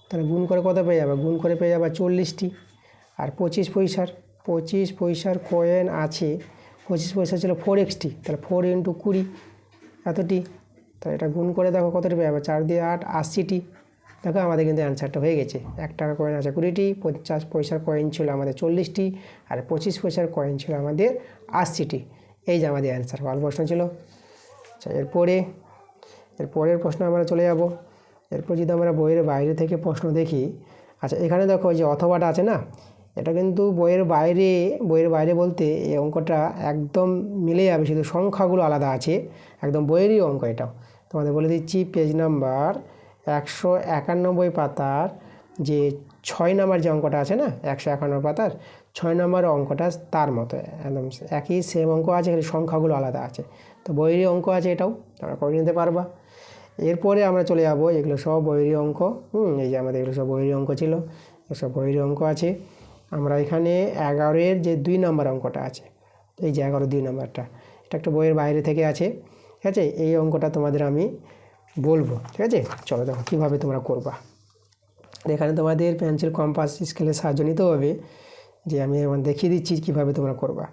তাহলে গুণ করে কত পেয়ে যাবে, গুণ করে পেয়ে যাবে 40টি। আর 25 পয়সার কয়েন আছে, 25 পয়সা ছিল 4xt, তাহলে 4 × 20 এতটি, তাহলে এটা গুণ করে দেখো কতটি পেয়ে যাবে, 4 দিয়ে 8 80টি। দেখো আমাদের কিন্তু অ্যান্সারটা হয়ে গেছে। 1 টাকার কয়েন আছে 20টি, 50 পয়সার কয়েন ছিল আমাদের 40টি, আর 25 পয়সার কয়েন ছিল আমাদের 80টি। এই যে আমাদের অ্যান্সার, ভালো প্রশ্ন ছিল। আচ্ছা এরপরের প্রশ্ন আমরা চলে যাব। এরপর যদি আমরা বইয়ের বাইরে থেকে প্রশ্ন দেখি, আচ্ছা এখানে দেখো যে অথবাটা আছে না, এটা কিন্তু বইয়ের বাইরে বলতে এই অঙ্কটা একদম মিলে যাবে, শুধু সংখ্যাগুলো আলাদা আছে, একদম বইয়েরই অঙ্ক। এটাও তোমাদের বলে দিচ্ছি, পেজ নাম্বার 191 পাতার যে 6 নম্বর যে অঙ্কটা আছে না, 151 পাতার 6 নম্বর অঙ্কটা তার মতো একদম একই সেম অঙ্ক আছে, খালি সংখ্যাগুলো আলাদা আছে। তো বইয়েরই অঙ্ক আছে, এটাও তোমরা করে নিতে পারবা। এরপরে আমরা চলে যাব, এগুলো সব বইয়েরই অঙ্ক। এই যে আমাদের এগুলো সব বইয়েরই অঙ্ক ছিল, এসব বইয়েরই অঙ্ক আছে। আমরা এখানে 11-এর যে 2 নম্বর অঙ্কটা আছে, এই যে 11 2 নম্বরটা, এটা একটা বইয়ের বাইরে থেকে আছে। ঠিক আছে, এই অঙ্কটা তোমাদের আমি বলবো। ঠিক আছে, চলো দেখো কীভাবে তোমরা করবা। এখানে তোমাদের পেন্সিল, কম্পাস, স্কেলের সাহায্য নিতে হবে। যে আমি এখন দেখিয়ে দিচ্ছি কীভাবে তোমরা করবা।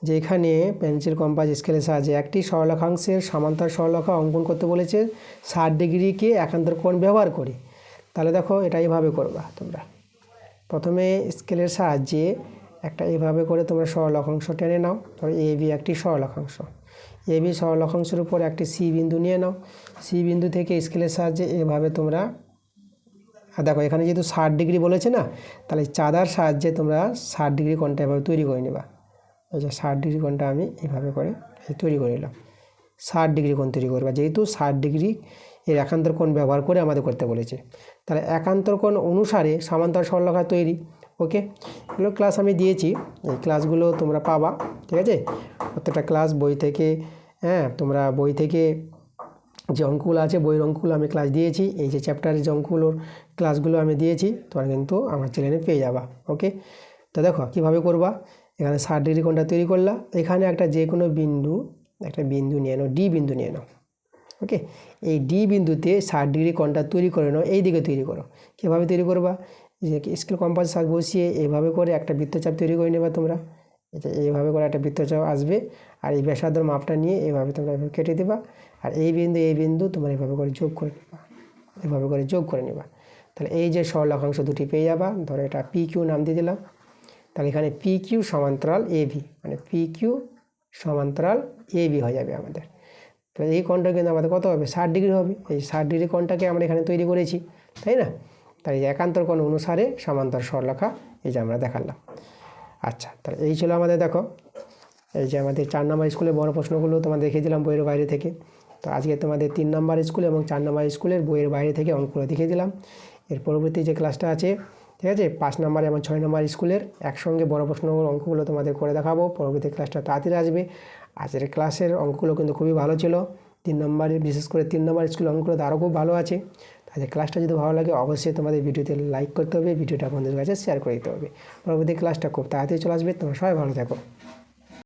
যে এখানে পেন্সিল কম্পাস স্কেলের সাহায্যে একটি সরলরেখাংশের সমান্তরাল সরলরেখা অঙ্কন করতে বলেছে 60 ডিগ্রিকে একান্তর কোণ ব্যবহার করে। তাহলে দেখো এটা এইভাবে করবা তোমরা। প্রথমে স্কেলের সাহায্যে একটা এইভাবে করে তোমরা সরলরেখাংশ টেনে নাও। ধরো এ বি একটি সরলরেখাংশ, এ বি সরলরেখাংশের উপর একটি সি বিন্দু নিয়ে নাও। সি বিন্দু থেকে স্কেলের সাহায্যে এভাবে তোমরা, আর দেখো এখানে যেহেতু 60 ডিগ্রি বলেছে না, তাহলে চাঁদার সাহায্যে তোমরা 60 ডিগ্রি কোণটা এভাবে তৈরি করে নেবা। এই যে 60 ডিগ্রি কোণটা আমি এভাবে করে তৈরি করে নিলাম। 60 ডিগ্রি কোণ তৈরি করবা, যেহেতু 60 ডিগ্রি এর একান্তর কোণ ব্যবহার করে আমাদের করতে বলেছে। তাহলে একান্তর কোণ অনুসারে সমান্তরাল সরলরেখা তৈরি। ওকে, এগুলো ক্লাস আমি দিয়েছি, এই ক্লাসগুলো তোমরা পাবা, ঠিক আছে। প্রত্যেকটা ক্লাস বই থেকে, হ্যাঁ তোমরা বই থেকে যে অঙ্কগুলো আছে বইয়ের অঙ্কগুলো আমি ক্লাস দিয়েছি। এই যে চ্যাপ্টারের যে অঙ্কগুলোর ক্লাসগুলো আমি দিয়েছি তোমরা কিন্তু আমার চ্যানেলে পেয়ে যাবা। ওকে, তো দেখো কীভাবে করবা। এখানে 60 ডিগ্রি কোণটা তৈরি করলা, এখানে একটা যে কোনো বিন্দু, একটা বিন্দু নিয়ে নাও, ডি বিন্দু নিয়ে নাও। ওকে, এই ডি বিন্দুতে 60 ডিগ্রি কোণটা তৈরি করে নাও, এই দিকে তৈরি করো। কীভাবে তৈরি করবা, যে স্কেল কম্পাস বসিয়ে এইভাবে করে একটা বৃত্তচাপ তৈরি করে নেবা তোমরা। এইভাবে করে একটা বৃত্তচাপ আসবে, আর এই ব্যাসার্ধর মাপটা নিয়ে এইভাবে তোমরা এভাবে কেটে দেবা। আর এই বিন্দু তোমরা এইভাবে করে যোগ করে নেবা, এভাবে করে যোগ করে নেবা। তাহলে এই যে সরলরেখাংশ দুটি পেয়ে যাবা। ধরো এটা পি কিউ নাম দিয়ে দিলাম। তাহলে এখানে পি কিউ সমান্তরাল এ ভি, মানে পি কিউ সমান্তরাল এ ভি হয়ে যাবে আমাদের। তাহলে এই কোণটা কিন্তু আমাদের কত হবে, 60 ডিগ্রি হবে। এই 60 ডিগ্রি কোণটাকে আমরা এখানে তৈরি করেছি, তাই না। তাই একান্তর কোণ অনুসারে সমান্তরাল সরলরেখা এই যে আমরা দেখালাম। আচ্ছা, তাহলে এই ছিল আমাদের, দেখো এই যে আমাদের 4 নম্বর স্কুলের বড় প্রশ্নগুলো তোমাদের দেখিয়ে দিলাম বইয়ের বাইরে থেকে। তো আজকে তোমাদের 3 নম্বর স্কুল এবং 4 নম্বর স্কুলের বইয়ের বাইরে থেকে অঙ্কগুলো দেখিয়ে দিলাম। এর পরবর্তী যে ক্লাসটা আছে, ঠিক আছে, 5 নম্বর এবং 6 নম্বর স্কুলের একসঙ্গে বড় প্রশ্নগুলো অঙ্কগুলো তোমাদের করে দেখাবো। পরবর্তী ক্লাসটা তাড়াতাড়ি আসবে। আজকের ক্লাসের অঙ্কগুলো কিন্তু খুবই ভালো ছিল। 3 নম্বরের, বিশেষ করে 3 নম্বর স্কুলের অঙ্কগুলো আরও খুব ভালো আছে। তাহলে ক্লাসটা যদি ভালো লাগে অবশ্যই তোমাদের ভিডিওতে লাইক করতে হবে, ভিডিওটা বন্ধুদের কাছে শেয়ার করে দিতে হবে। পরবর্তী ক্লাসটা খুব তাড়াতাড়ি চলে আসবে। তোমরা সবাই ভালো থাকো।